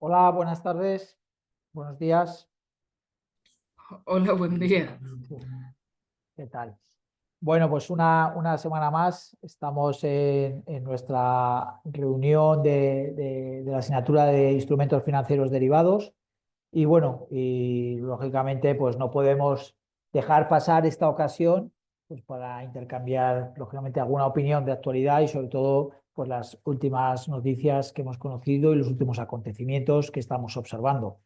Hola, buenas tardes, buenos días. Hola, buen día. ¿Qué tal? Bueno, pues una semana más estamos en nuestra reunión de la asignatura de instrumentos financieros derivados y bueno, y lógicamente pues no podemos dejar pasar esta ocasión pues para intercambiar lógicamente alguna opinión de actualidad y sobre todo pues las últimas noticias que hemos conocido y los últimos acontecimientos que estamos observando.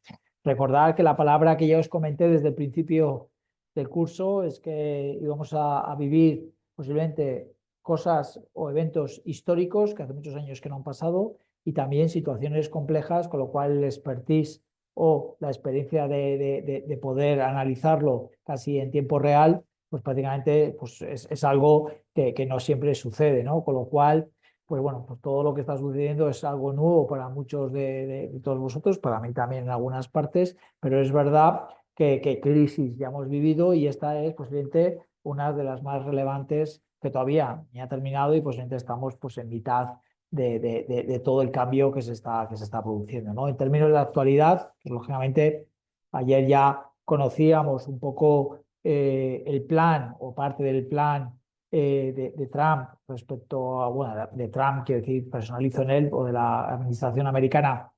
Recordar que la palabra que ya os comenté desde el principio del curso es que íbamos a vivir posiblemente cosas o eventos históricos que hace muchos años que no han pasado y también situaciones complejas, con lo cual el expertise o la experiencia de poder analizarlo casi en tiempo real, pues prácticamente pues es algo que no siempre sucede, ¿no? Con lo cual, pues bueno, pues todo lo que está sucediendo es algo nuevo para muchos de todos vosotros, para mí también en algunas partes, pero es verdad que crisis ya hemos vivido y esta es posiblemente una de las más relevantes que todavía ni ha terminado y posiblemente estamos pues en mitad de todo el cambio que se está produciendo, ¿no? En términos de la actualidad, pues, lógicamente ayer ya conocíamos un poco el plan o parte del plan de Trump respecto a, bueno, de Trump, quiero decir, personalizo en él, o de la administración americana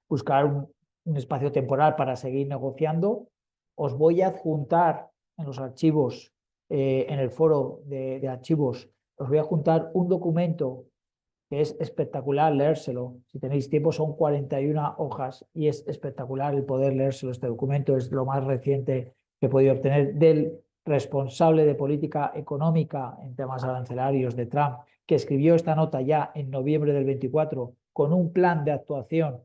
buscar un espacio temporal para seguir negociando. Os voy a adjuntar en los archivos, en el foro de archivos, os voy a adjuntar un documento que es espectacular leérselo. Si tenéis tiempo, son 41 hojas y es espectacular el poder leérselo. Este documento es lo más reciente que he podido obtener del responsable de política económica en temas arancelarios de Trump, que escribió esta nota ya en noviembre del 24 con un plan de actuación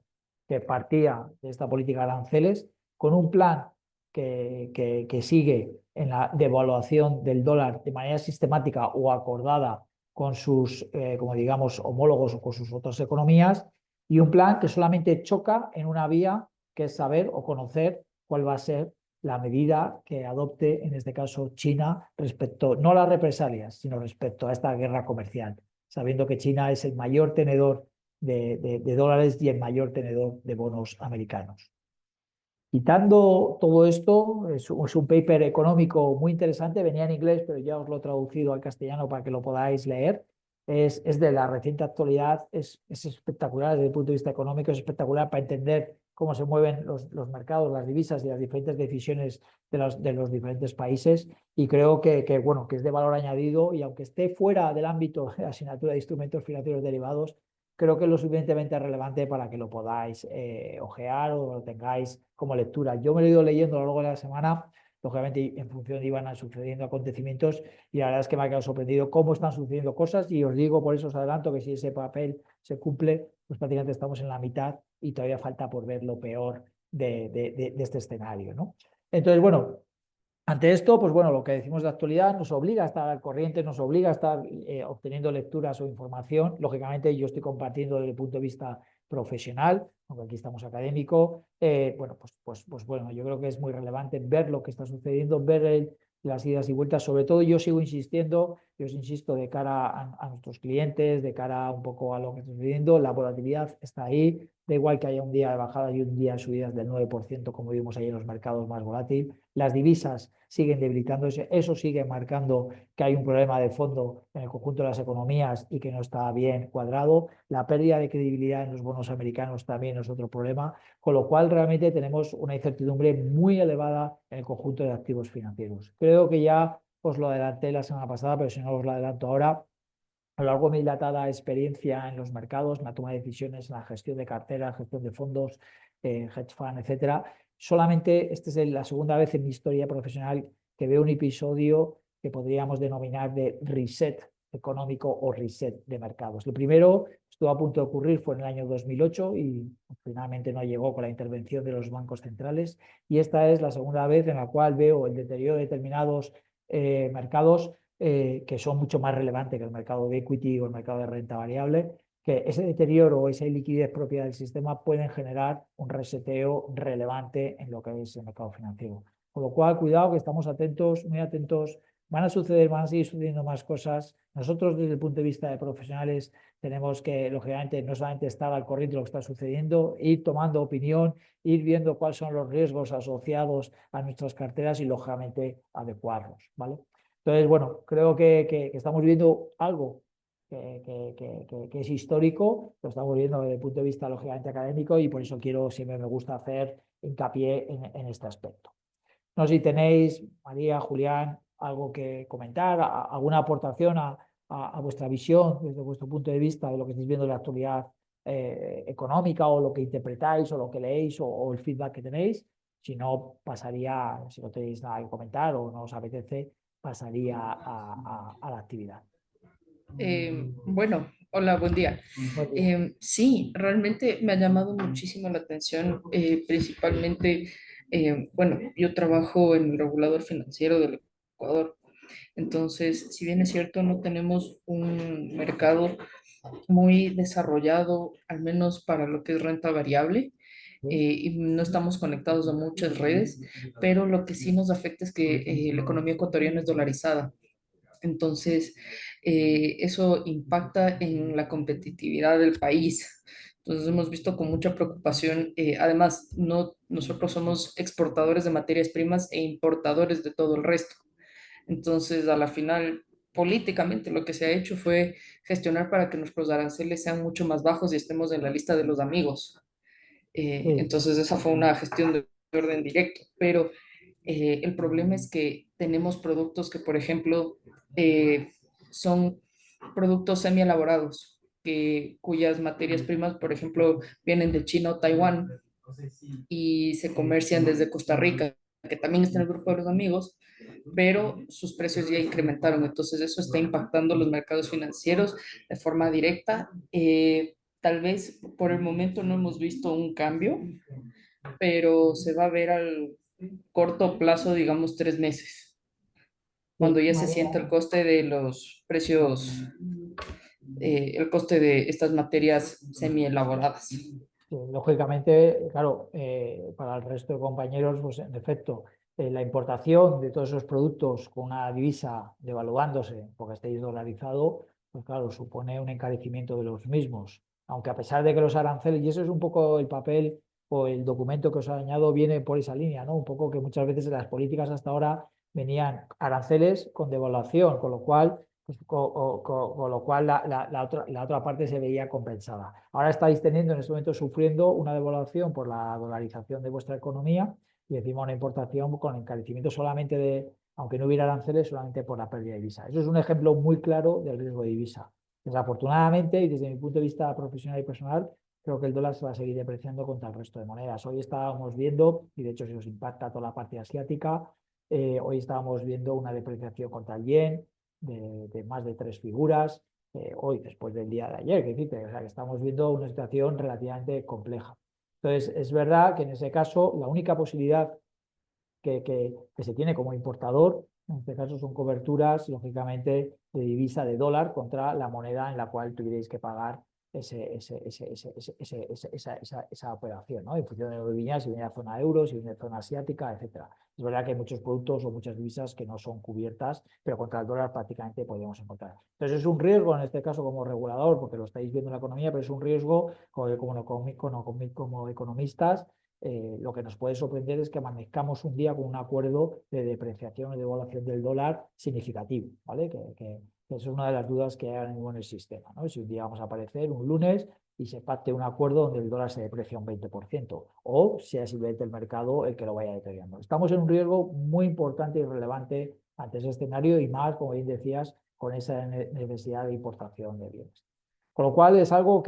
que partía de esta política de aranceles, con un plan que sigue en la devaluación del dólar de manera sistemática o acordada con sus, como digamos, homólogos o con sus otras economías, y un plan que solamente choca en una vía, que es saber o conocer cuál va a ser la medida que adopte, en este caso, China respecto, no a las represalias, sino respecto a esta guerra comercial, sabiendo que China es el mayor tenedor de dólares y el mayor tenedor de bonos americanos. Quitando todo esto, es un paper económico muy interesante, venía en inglés, pero ya os lo he traducido al castellano para que lo podáis leer. Es de la reciente actualidad, es espectacular desde el punto de vista económico, es espectacular para entender cómo se mueven los mercados, las divisas y las diferentes decisiones de los diferentes países. Y creo bueno, que es de valor añadido y aunque esté fuera del ámbito de la asignatura de instrumentos financieros derivados, creo que es lo suficientemente relevante para que lo podáis ojear o lo tengáis como lectura. Yo me lo he ido leyendo a lo largo de la semana, lógicamente en función de iban sucediendo acontecimientos y la verdad es que me ha quedado sorprendido cómo están sucediendo cosas y os digo, por eso os adelanto que si ese papel se cumple, pues prácticamente estamos en la mitad y todavía falta por ver lo peor de este escenario, ¿no? Entonces, bueno, ante esto, pues bueno, lo que decimos de actualidad nos obliga a estar al corriente, nos obliga a estar obteniendo lecturas o información. Lógicamente, yo estoy compartiendo desde el punto de vista profesional, aunque aquí estamos académico. Bueno, pues bueno, yo creo que es muy relevante ver lo que está sucediendo, ver las idas y vueltas. Sobre todo, yo sigo insistiendo, yo os insisto de cara a nuestros clientes, de cara un poco a lo que está sucediendo. La volatilidad está ahí, da igual que haya un día de bajada y un día de subidas del 9%, como vimos ahí en los mercados más volátiles. Las divisas siguen debilitándose, eso sigue marcando que hay un problema de fondo en el conjunto de las economías y que no está bien cuadrado. La pérdida de credibilidad en los bonos americanos también es otro problema, con lo cual realmente tenemos una incertidumbre muy elevada en el conjunto de activos financieros. Creo que ya os lo adelanté la semana pasada, pero si no os lo adelanto ahora, a lo largo de mi dilatada experiencia en los mercados, en la toma de decisiones, en la gestión de carteras, gestión de fondos, hedge fund, etcétera, solamente esta es la segunda vez en mi historia profesional que veo un episodio que podríamos denominar de reset económico o reset de mercados. Lo primero estuvo a punto de ocurrir fue en el año 2008 y finalmente no llegó con la intervención de los bancos centrales. Y esta es la segunda vez en la cual veo el deterioro de determinados mercados que son mucho más relevantes que el mercado de equity o el mercado de renta variable, que ese deterioro o esa liquidez propia del sistema pueden generar un reseteo relevante en lo que es el mercado financiero. Con lo cual, cuidado que estamos atentos, muy atentos van a suceder, van a seguir sucediendo más cosas. Nosotros, desde el punto de vista de profesionales, tenemos que, lógicamente, no solamente estar al corriente de lo que está sucediendo, ir tomando opinión, ir viendo cuáles son los riesgos asociados a nuestras carteras y, lógicamente, adecuarlos, ¿vale? Entonces, bueno, creo que estamos viendo algo que es histórico, lo estamos viendo desde el punto de vista, lógicamente, académico y por eso siempre me gusta hacer hincapié en este aspecto. No sé si tenéis, María, Julián, algo que comentar, alguna aportación a vuestra visión desde vuestro punto de vista de lo que estáis viendo en la actualidad económica o lo que interpretáis o lo que leéis o el feedback que tenéis. Si no, pasaría, si no tenéis nada que comentar o no os apetece, pasaría a la actividad. Bueno, hola, buen día. Buen día. Sí, realmente me ha llamado muchísimo la atención, principalmente, bueno, yo trabajo en el regulador financiero del Ecuador. Entonces, si bien es cierto, no tenemos un mercado muy desarrollado, al menos para lo que es renta variable, ¿Sí? y no estamos conectados a muchas redes, pero lo que sí nos afecta es que la economía ecuatoriana es dolarizada. Entonces, eso impacta en la competitividad del país. Entonces, hemos visto con mucha preocupación, además, no, nosotros somos exportadores de materias primas e importadores de todo el resto. Entonces, a la final, políticamente lo que se ha hecho fue gestionar para que nuestros aranceles sean mucho más bajos y estemos en la lista de los amigos. Sí. Entonces, esa fue una gestión de orden directo, pero el problema es que tenemos productos que, por ejemplo, son productos semi-elaborados, cuyas materias primas, por ejemplo, vienen de China o Taiwán y se comercian desde Costa Rica, que también está en el grupo de los amigos, pero sus precios ya incrementaron. Entonces eso está impactando los mercados financieros de forma directa. Tal vez por el momento no hemos visto un cambio, pero se va a ver al corto plazo, digamos 3 meses, cuando Sí, ya se sienta María. el coste de los precios, el coste de estas materias semi elaboradas. Lógicamente, claro, para el resto de compañeros, pues en efecto, la importación de todos esos productos con una divisa devaluándose porque estéis dolarizado, pues claro, supone un encarecimiento de los mismos. Aunque a pesar de que los aranceles, y eso es un poco el papel o el documento que os he añadido, viene por esa línea, ¿no? Un poco que muchas veces las políticas hasta ahora venían aranceles con devaluación, con lo cual pues, con lo cual la otra parte se veía compensada. Ahora estáis teniendo en este momento sufriendo una devaluación por la dolarización de vuestra economía y encima una importación con encarecimiento solamente de, aunque no hubiera aranceles, solamente por la pérdida de divisa. Eso es un ejemplo muy claro del riesgo de divisa. Desafortunadamente, y desde mi punto de vista profesional y personal, creo que el dólar se va a seguir depreciando contra el resto de monedas. Hoy estábamos viendo, y de hecho si os impacta toda la parte asiática, hoy estábamos viendo una depreciación contra el yen, de más de 3 figuras, hoy, después del día de ayer, o sea, que estamos viendo una situación relativamente compleja. Entonces, es verdad que en ese caso la única posibilidad que se tiene como importador, en este caso son coberturas, lógicamente, de divisa de dólar contra la moneda en la cual tuvierais que pagar esa operación, ¿no? En función de dónde viene, si viene a zona euro, si viene a zona asiática, etcétera. Es verdad que hay muchos productos o muchas divisas que no son cubiertas, pero contra el dólar prácticamente podemos encontrar. Entonces es un riesgo, en este caso como regulador, porque lo estáis viendo en la economía, pero es un riesgo como economistas. Lo que nos puede sorprender es que amanezcamos un día con un acuerdo de depreciación o de devaluación del dólar significativo, ¿vale? Que es una de las dudas que hay ahora mismo en el sistema, ¿no? Si un día vamos a aparecer un lunes y se pacte un acuerdo donde el dólar se deprecia un 20%, o sea simplemente el mercado el que lo vaya deteriorando. Estamos en un riesgo muy importante y relevante ante ese escenario y más, como bien decías, con esa necesidad de importación de bienes. Con lo cual es algo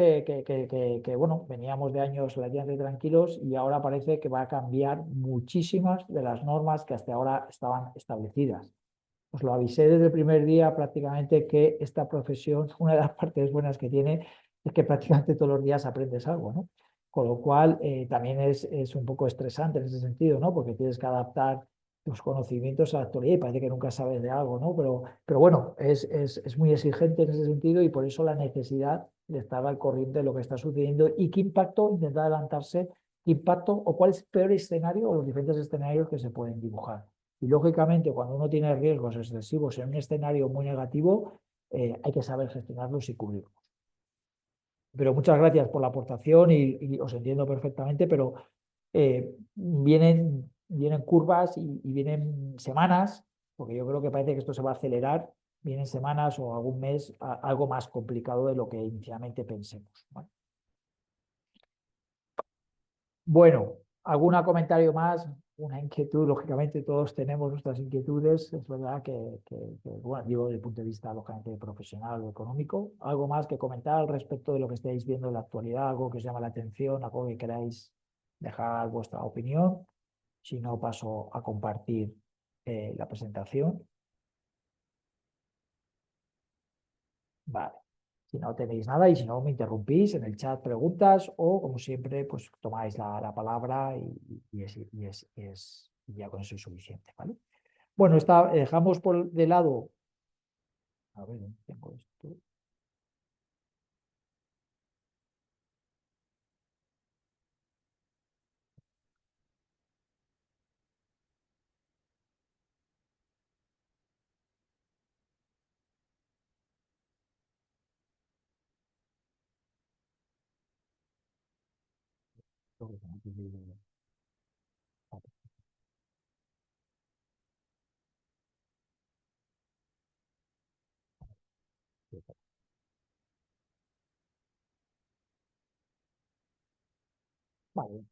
bueno, veníamos de años relativamente tranquilos y ahora parece que va a cambiar muchísimas de las normas que hasta ahora estaban establecidas. Os lo avisé desde el primer día prácticamente que esta profesión, una de las partes buenas que tiene es que prácticamente todos los días aprendes algo, ¿no? Con lo cual también es un poco estresante en ese sentido, ¿no? Porque tienes que adaptar tus conocimientos a la actualidad y parece que nunca sabes de algo, ¿no? Pero bueno, es muy exigente en ese sentido y por eso la necesidad de estar al corriente de lo que está sucediendo y qué impacto, intentar adelantarse, qué impacto o cuál es el peor escenario o los diferentes escenarios que se pueden dibujar. Y lógicamente, cuando uno tiene riesgos excesivos en un escenario muy negativo, hay que saber gestionarlos y cubrirlos. Pero muchas gracias por la aportación y os entiendo perfectamente, pero vienen curvas y vienen semanas, porque yo creo que parece que esto se va a acelerar, vienen semanas o algún mes algo más complicado de lo que inicialmente pensemos. Bueno, ¿algún comentario más? Una inquietud, lógicamente todos tenemos nuestras inquietudes, es verdad bueno, digo desde el punto de vista lógicamente profesional o económico. ¿Algo más que comentar al respecto de lo que estáis viendo en la actualidad? ¿Algo que os llama la atención? ¿Algo que queráis dejar vuestra opinión? Si no, paso a compartir la presentación. Vale. Si no tenéis nada y si no me interrumpís en el chat preguntas o como siempre pues tomáis la palabra y ya con eso es suficiente, ¿vale? Bueno, dejamos por de lado. A ver, ¿dónde tengo esto? Vale.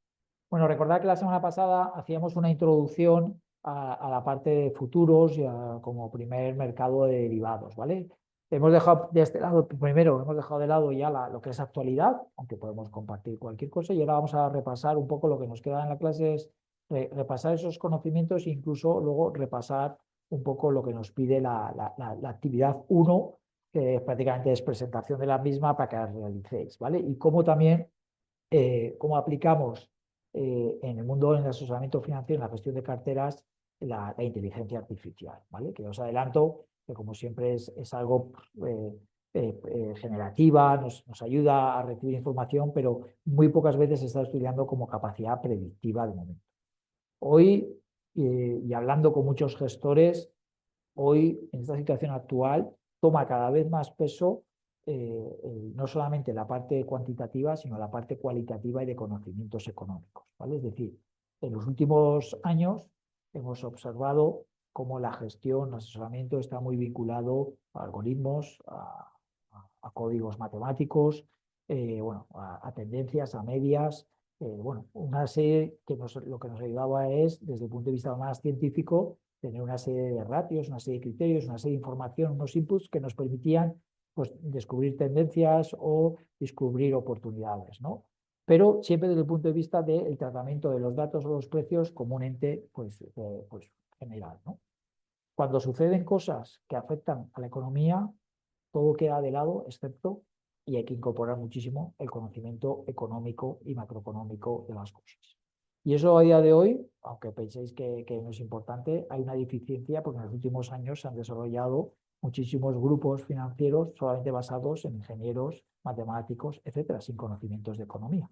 Bueno, recordad que la semana pasada hacíamos una introducción a la parte de futuros y como primer mercado de derivados, ¿vale? Hemos dejado de este lado, primero hemos dejado de lado ya lo que es actualidad, aunque podemos compartir cualquier cosa, y ahora vamos a repasar un poco lo que nos queda en la clase, es repasar esos conocimientos e incluso luego repasar un poco lo que nos pide la actividad uno, que prácticamente es presentación de la misma para que la realicéis, ¿vale? Y cómo también cómo aplicamos en el mundo del asesoramiento financiero, en la gestión de carteras, la inteligencia artificial, ¿vale? Que os adelanto que como siempre es algo generativa, nos ayuda a recibir información, pero muy pocas veces se está estudiando como capacidad predictiva de momento. Hoy, y hablando con muchos gestores, hoy, en esta situación actual, toma cada vez más peso no solamente la parte cuantitativa, sino la parte cualitativa y de conocimientos económicos, ¿vale? Es decir, en los últimos años hemos observado cómo la gestión, el asesoramiento está muy vinculado a algoritmos, a códigos matemáticos, bueno, a tendencias, a medias. Bueno, una serie que lo que nos ayudaba es, desde el punto de vista más científico, tener una serie de ratios, una serie de criterios, una serie de información, unos inputs que nos permitían pues, descubrir tendencias o descubrir oportunidades, ¿no? Pero siempre desde el punto de vista del tratamiento de los datos o los precios como un ente pues general, ¿no? Cuando suceden cosas que afectan a la economía, todo queda de lado, excepto, y hay que incorporar muchísimo el conocimiento económico y macroeconómico de las cosas. Y eso a día de hoy, aunque penséis que no es importante, hay una deficiencia porque en los últimos años se han desarrollado muchísimos grupos financieros solamente basados en ingenieros, matemáticos, etcétera, sin conocimientos de economía.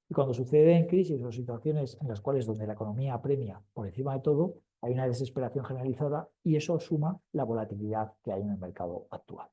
Y cuando suceden crisis o situaciones en las cuales donde la economía apremia por encima de todo, hay una desesperación generalizada y eso suma la volatilidad que hay en el mercado actual.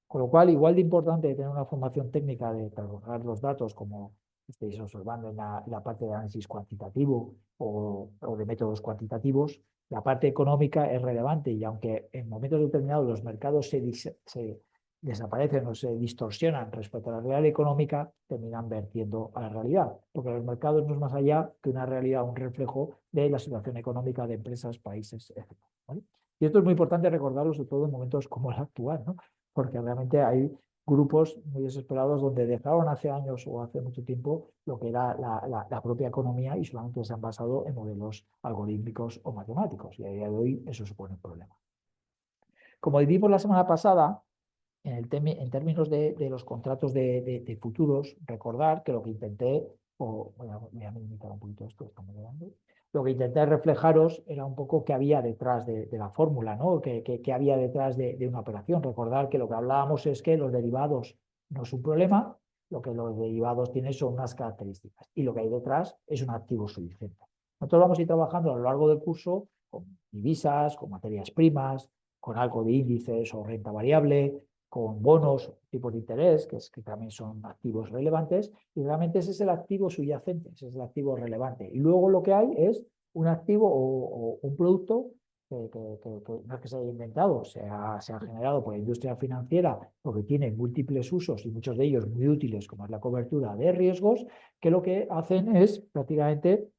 Con lo cual, igual de importante tener una formación técnica de trabajar los datos, como estáis observando en la parte de análisis cuantitativo o de métodos cuantitativos, la parte económica es relevante y aunque en momentos determinados los mercados se desaparecen o se distorsionan respecto a la realidad económica, terminan vertiendo a la realidad, porque los mercados no es más allá que una realidad, un reflejo de la situación económica de empresas, países, etc. ¿Vale? Y esto es muy importante recordarlo, sobre todo en momentos como el actual, ¿no? Porque realmente hay grupos muy desesperados donde dejaron hace años o hace mucho tiempo lo que era la propia economía y solamente se han basado en modelos algorítmicos o matemáticos. Y a día de hoy eso supone un problema. Como vimos la semana pasada, en términos de los contratos de futuros, recordar que lo que intenté, voy a minimizar un poquito esto, está muy grande. Lo que intenté reflejaros era un poco qué había detrás de la fórmula, ¿no? Qué había detrás de una operación. Recordar que lo que hablábamos es que los derivados no es un problema, lo que los derivados tienen son unas características y lo que hay detrás es un activo subyacente. Nosotros vamos a ir trabajando a lo largo del curso con divisas, con materias primas, con algo de índices o renta variable, con bonos, tipos de interés, que también son activos relevantes, y realmente ese es el activo subyacente, ese es el activo relevante. Y luego lo que hay es un activo o un producto que no es que se haya inventado, se ha generado por la industria financiera porque tiene múltiples usos y muchos de ellos muy útiles, como es la cobertura de riesgos, que lo que hacen es prácticamente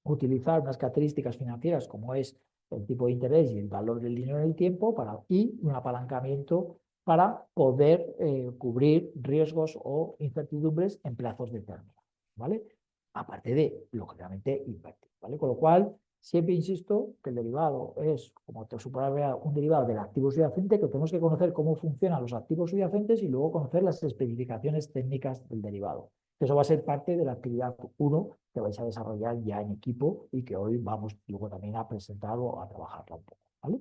utilizar unas características financieras como es el tipo de interés y el valor del dinero en el tiempo y un apalancamiento para poder cubrir riesgos o incertidumbres en plazos determinados, ¿vale? Aparte de, lógicamente, invertir, ¿vale? Con lo cual, siempre insisto que el derivado es, como te supone, un derivado del activo subyacente, que tenemos que conocer cómo funcionan los activos subyacentes y luego conocer las especificaciones técnicas del derivado. Eso va a ser parte de la actividad 1 que vais a desarrollar ya en equipo y que hoy vamos luego también a presentar o a trabajarla un poco, ¿vale?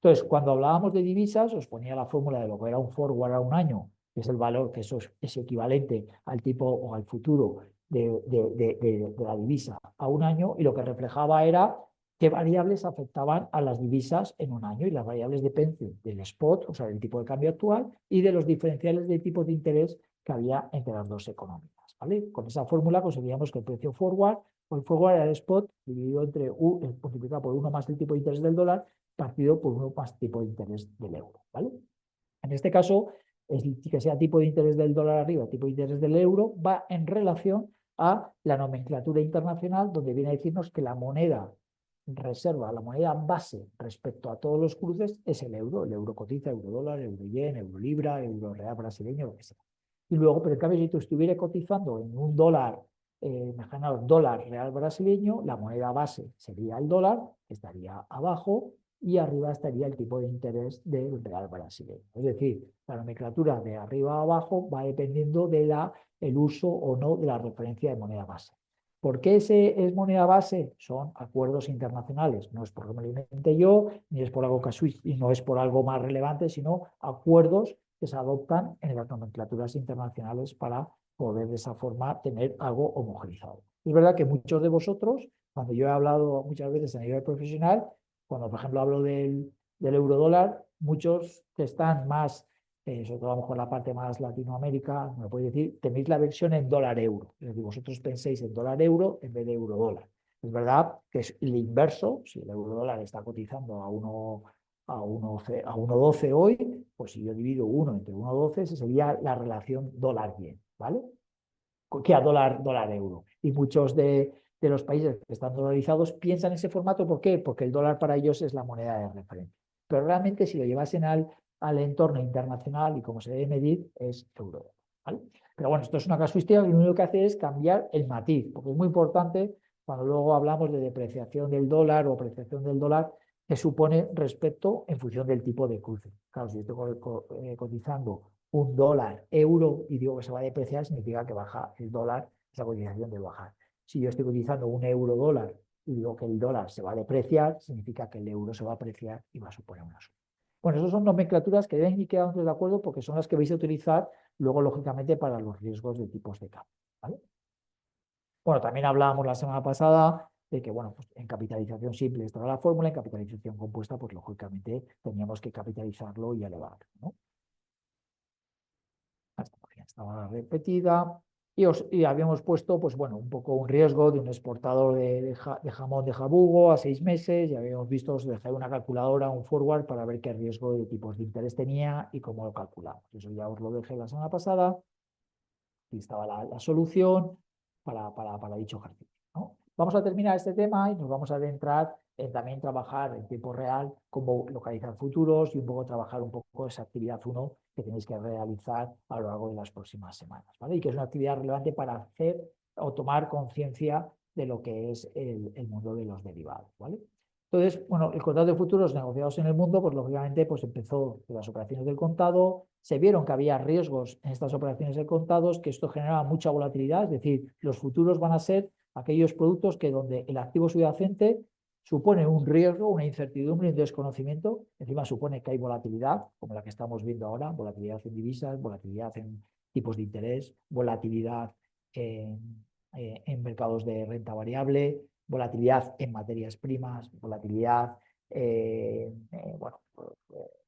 Entonces, cuando hablábamos de divisas, os ponía la fórmula de lo que era un forward a un año, que es el valor que eso es equivalente al tipo o al futuro de la divisa a un año, y lo que reflejaba era qué variables afectaban a las divisas en un año, y las variables dependen del spot, o sea, del tipo de cambio actual, y de los diferenciales de tipos de interés que había entre las dos económicas, ¿vale? Con esa fórmula conseguíamos que el precio forward o el forward era el spot dividido entre multiplicado por 1 más el tipo de interés del dólar partido por 1 más tipo de interés del euro, ¿vale? En este caso, que sea tipo de interés del dólar arriba, tipo de interés del euro, va en relación a la nomenclatura internacional, donde viene a decirnos que la moneda reserva, la moneda base respecto a todos los cruces es el euro. El euro cotiza, euro dólar, euro yen, euro libra, euro real brasileño, lo que sea. Y luego, pero en cambio, si tú estuvieras cotizando en un dólar, imaginaos, dólar real brasileño, la moneda base sería el dólar, que estaría abajo, y arriba estaría el tipo de interés del real brasileño. Es decir, la nomenclatura de arriba a abajo va dependiendo de el uso o no de la referencia de moneda base. ¿Por qué ese es moneda base? Son acuerdos internacionales. No es porque me lo inventé yo, ni es por algo casuístico, y no es por algo más relevante, sino acuerdos que se adoptan en las nomenclaturas internacionales para poder de esa forma tener algo homogenizado. Es verdad que muchos de vosotros, cuando yo he hablado muchas veces a nivel profesional, cuando por ejemplo hablo del euro dólar, muchos que están más, sobre todo a lo mejor la parte más Latinoamérica, me puede decir, tenéis la versión en dólar euro. Es decir, vosotros penséis en dólar euro en vez de euro dólar. Es verdad que es el inverso, si el euro dólar está cotizando a 1,12 hoy, pues si yo divido 1 entre 1,12, esa sería la relación dólar-yen, ¿vale? Que a dólar-euro. Y muchos de los países que están dolarizados piensan en ese formato. ¿Por qué? Porque el dólar para ellos es la moneda de referencia. Pero realmente si lo llevasen al entorno internacional y como se debe medir, es euro, ¿vale? Pero bueno, esto es una casuística que lo único que hace es cambiar el matiz, porque es muy importante cuando luego hablamos de depreciación del dólar o apreciación del dólar, que supone respecto en función del tipo de cruce. Claro, si yo estoy cotizando un dólar euro y digo que se va a depreciar, significa que baja el dólar, esa cotización debe bajar. Si yo estoy cotizando un euro dólar y digo que el dólar se va a depreciar, significa que el euro se va a apreciar y va a suponer una suma. Bueno, esas son nomenclaturas que deben ir quedando de acuerdo porque son las que vais a utilizar luego, lógicamente, para los riesgos de tipos de cambio, ¿vale? Bueno, también hablábamos la semana pasada de que, bueno, pues en capitalización simple está la fórmula, en capitalización compuesta, pues lógicamente teníamos que capitalizarlo y elevarlo, ¿no? Esta página estaba repetida. Y habíamos puesto, pues bueno, un poco un riesgo de un exportador de jamón de jabugo a 6 meses, y habíamos visto, os dejé una calculadora, un forward, para ver qué riesgo de tipos de interés tenía y cómo lo calculamos. Eso ya os lo dejé la semana pasada. Aquí estaba la solución para dicho ejercicio, ¿no? Vamos a terminar este tema y nos vamos a adentrar en también trabajar en tiempo real, cómo localizar futuros y un poco trabajar un poco esa actividad 1 que tenéis que realizar a lo largo de las próximas semanas, ¿vale? Y que es una actividad relevante para hacer o tomar conciencia de lo que es el mundo de los derivados, ¿vale? Entonces, bueno, el contrato de futuros negociados en el mundo, pues lógicamente, pues empezó de las operaciones del contado, se vieron que había riesgos en estas operaciones de contados, que esto generaba mucha volatilidad, es decir, los futuros van a ser aquellos productos que donde el activo subyacente supone un riesgo, una incertidumbre, un desconocimiento, encima supone que hay volatilidad, como la que estamos viendo ahora, volatilidad en divisas, volatilidad en tipos de interés, volatilidad en mercados de renta variable, volatilidad en materias primas, volatilidad bueno,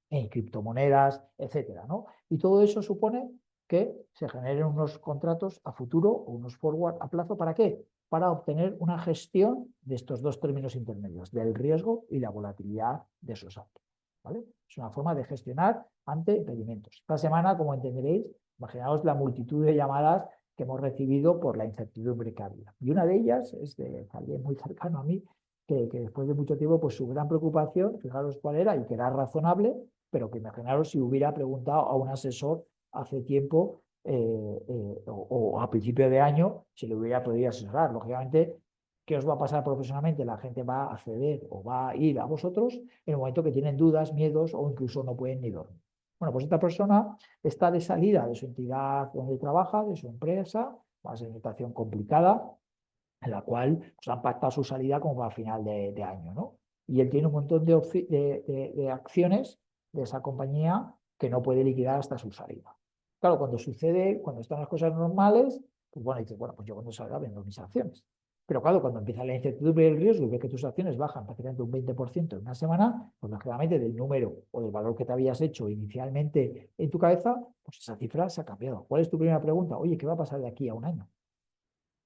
en criptomonedas, etcétera, ¿no? Y todo eso supone que se generen unos contratos a futuro o unos forward a plazo. ¿Para qué? Para obtener una gestión de estos dos términos intermedios, del riesgo y la volatilidad de esos activos, ¿vale? Es una forma de gestionar ante impedimentos. Esta semana, como entenderéis, imaginaos la multitud de llamadas que hemos recibido por la incertidumbre que había. Y una de ellas es de alguien muy cercano a mí, que después de mucho tiempo, pues su gran preocupación, fijaros cuál era, y que era razonable, pero que imaginaros si hubiera preguntado a un asesor hace tiempo o a principio de año, si le hubiera podido asesorar. Lógicamente, ¿qué os va a pasar profesionalmente? La gente va a acceder o va a ir a vosotros en el momento que tienen dudas, miedos o incluso no pueden ni dormir. Bueno, pues esta persona está de salida de su entidad donde trabaja, de su empresa, una situación complicada, en la cual pues, han pactado su salida como para final de año, ¿no? Y él tiene un montón de acciones de esa compañía que no puede liquidar hasta su salida. Claro, cuando sucede, cuando están las cosas normales, pues bueno, dices, bueno, pues yo cuando salga vendo mis acciones. Pero claro, cuando empieza la incertidumbre y el riesgo y ves que tus acciones bajan prácticamente un 20% en una semana, pues lógicamente del número o del valor que te habías hecho inicialmente en tu cabeza, pues esa cifra se ha cambiado. ¿Cuál es tu primera pregunta? Oye, ¿qué va a pasar de aquí a un año?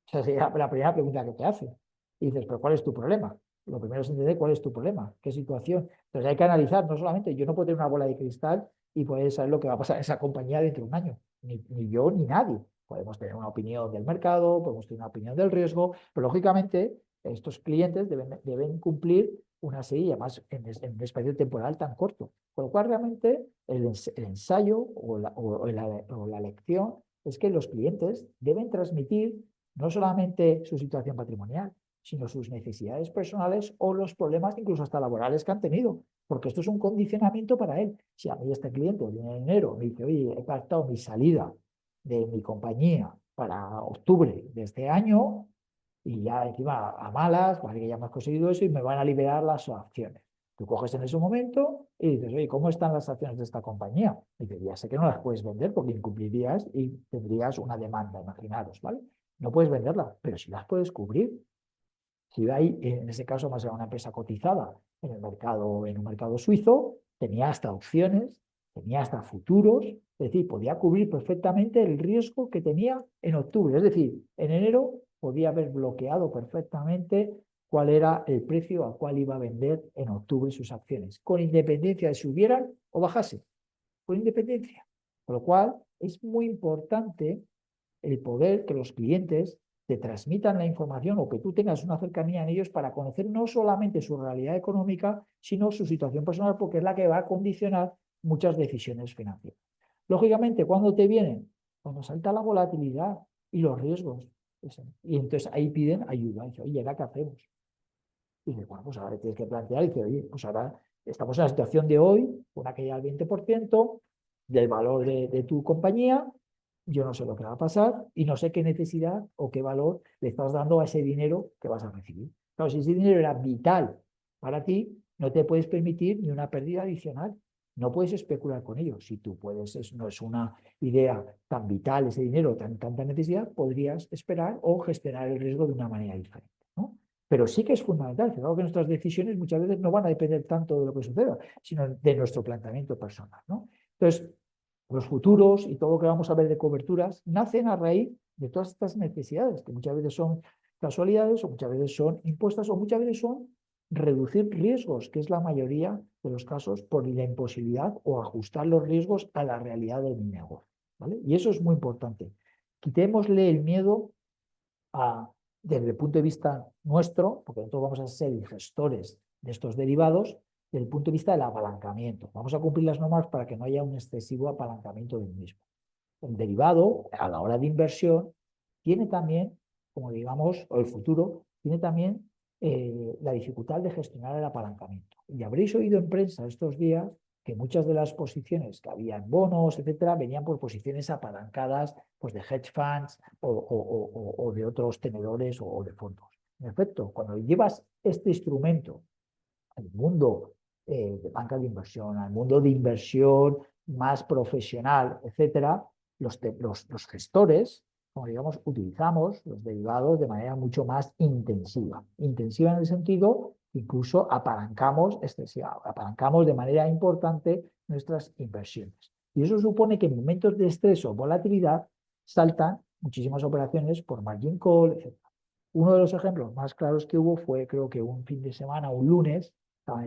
Esa sería la primera pregunta que te hace. Y dices, pero ¿cuál es tu problema? Lo primero es entender cuál es tu problema, qué situación. Entonces hay que analizar, no solamente yo no puedo tener una bola de cristal y poder saber lo que va a pasar en esa compañía dentro de un año, ni yo ni nadie. Podemos tener una opinión del mercado, podemos tener una opinión del riesgo, pero lógicamente estos clientes deben cumplir una serie, además en un espacio temporal tan corto. Con lo cual realmente el ensayo o la lección es que los clientes deben transmitir no solamente su situación patrimonial, sino sus necesidades personales o los problemas incluso hasta laborales que han tenido, porque esto es un condicionamiento para él. Si a mí este cliente viene en enero me dice, oye, he pactado mi salida de mi compañía para octubre de este año y ya encima a malas, parece que ya hemos conseguido eso y me van a liberar las acciones. Tú coges en ese momento y dices, oye, ¿cómo están las acciones de esta compañía? Y dices, ya sé que no las puedes vender porque incumplirías y tendrías una demanda, imaginaros, ¿vale? No puedes venderlas, pero sí las puedes cubrir. Si hay, en ese caso, más a una empresa cotizada en el mercado, en un mercado suizo, tenía hasta opciones, tenía hasta futuros, es decir, podía cubrir perfectamente el riesgo que tenía en octubre. Es decir, en enero podía haber bloqueado perfectamente cuál era el precio al cual iba a vender en octubre sus acciones, con independencia de si subieran o bajasen, con independencia. Con lo cual, es muy importante el poder que los clientes te transmitan la información o que tú tengas una cercanía en ellos para conocer no solamente su realidad económica, sino su situación personal, porque es la que va a condicionar muchas decisiones financieras. Lógicamente, cuando te vienen, cuando salta la volatilidad y los riesgos, y entonces ahí piden ayuda. Dice, oye, ¿ahora qué hacemos? Y dice, bueno, pues ahora tienes que plantear, y dice, oye, pues ahora estamos en la situación de hoy, con aquella al 20% del valor de tu compañía, yo no sé lo que va a pasar y no sé qué necesidad o qué valor le estás dando a ese dinero que vas a recibir. Claro, si ese dinero era vital para ti, no te puedes permitir ni una pérdida adicional. No puedes especular con ello. Si tú puedes, no es una idea tan vital ese dinero, tanta necesidad, podrías esperar o gestionar el riesgo de una manera diferente, ¿no? Pero sí que es fundamental. Fijaos que nuestras decisiones muchas veces no van a depender tanto de lo que suceda, sino de nuestro planteamiento personal, ¿no? Entonces, los futuros y todo lo que vamos a ver de coberturas nacen a raíz de todas estas necesidades, que muchas veces son casualidades o muchas veces son impuestas o muchas veces son reducir riesgos, que es la mayoría de los casos por la imposibilidad o ajustar los riesgos a la realidad de mi negocio, ¿vale? Y eso es muy importante. Quitémosle el miedo desde el punto de vista nuestro, porque nosotros vamos a ser gestores de estos derivados, desde el punto de vista del apalancamiento. Vamos a cumplir las normas para que no haya un excesivo apalancamiento del mismo. El derivado, a la hora de inversión, tiene también, como digamos, o el futuro, tiene también la dificultad de gestionar el apalancamiento. Y habréis oído en prensa estos días que muchas de las posiciones que había en bonos, etcétera, venían por posiciones apalancadas pues, de hedge funds o de otros tenedores o de fondos. En efecto, cuando llevas este instrumento al mundo de banca de inversión, al mundo de inversión más profesional, etcétera, los gestores como digamos, utilizamos los derivados de manera mucho más intensiva. Intensiva en el sentido que incluso apalancamos de manera importante nuestras inversiones. Y eso supone que en momentos de estrés o volatilidad saltan muchísimas operaciones por margin call, etc. Uno de los ejemplos más claros que hubo fue, creo que un fin de semana, un lunes,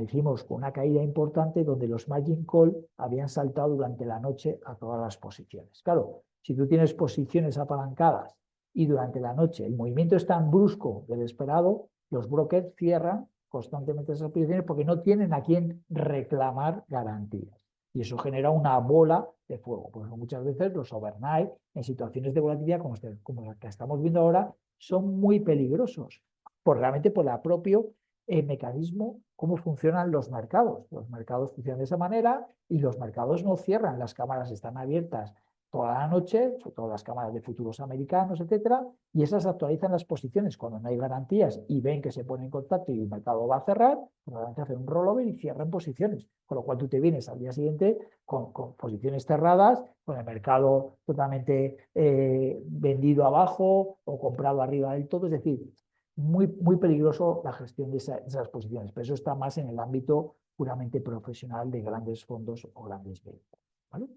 hicimos con una caída importante donde los margin call habían saltado durante la noche a todas las posiciones. Claro, si tú tienes posiciones apalancadas y durante la noche el movimiento es tan brusco del esperado, los brokers cierran constantemente esas posiciones porque no tienen a quién reclamar garantías. Y eso genera una bola de fuego. Por eso muchas veces los overnight en situaciones de volatilidad como la que estamos viendo ahora son muy peligrosos realmente por el propio mecanismo, cómo funcionan los mercados. Los mercados funcionan de esa manera y los mercados no cierran, las cámaras están abiertas toda la noche, sobre todo las cámaras de futuros americanos, etcétera, y esas actualizan las posiciones cuando no hay garantías y ven que se pone en contacto y el mercado va a cerrar, probablemente hacen un rollover y cierran posiciones, con lo cual tú te vienes al día siguiente con posiciones cerradas, con el mercado totalmente vendido abajo o comprado arriba del todo, es decir, muy peligroso la gestión de esas posiciones, pero eso está más en el ámbito puramente profesional de grandes fondos o grandes vehículos, ¿vale?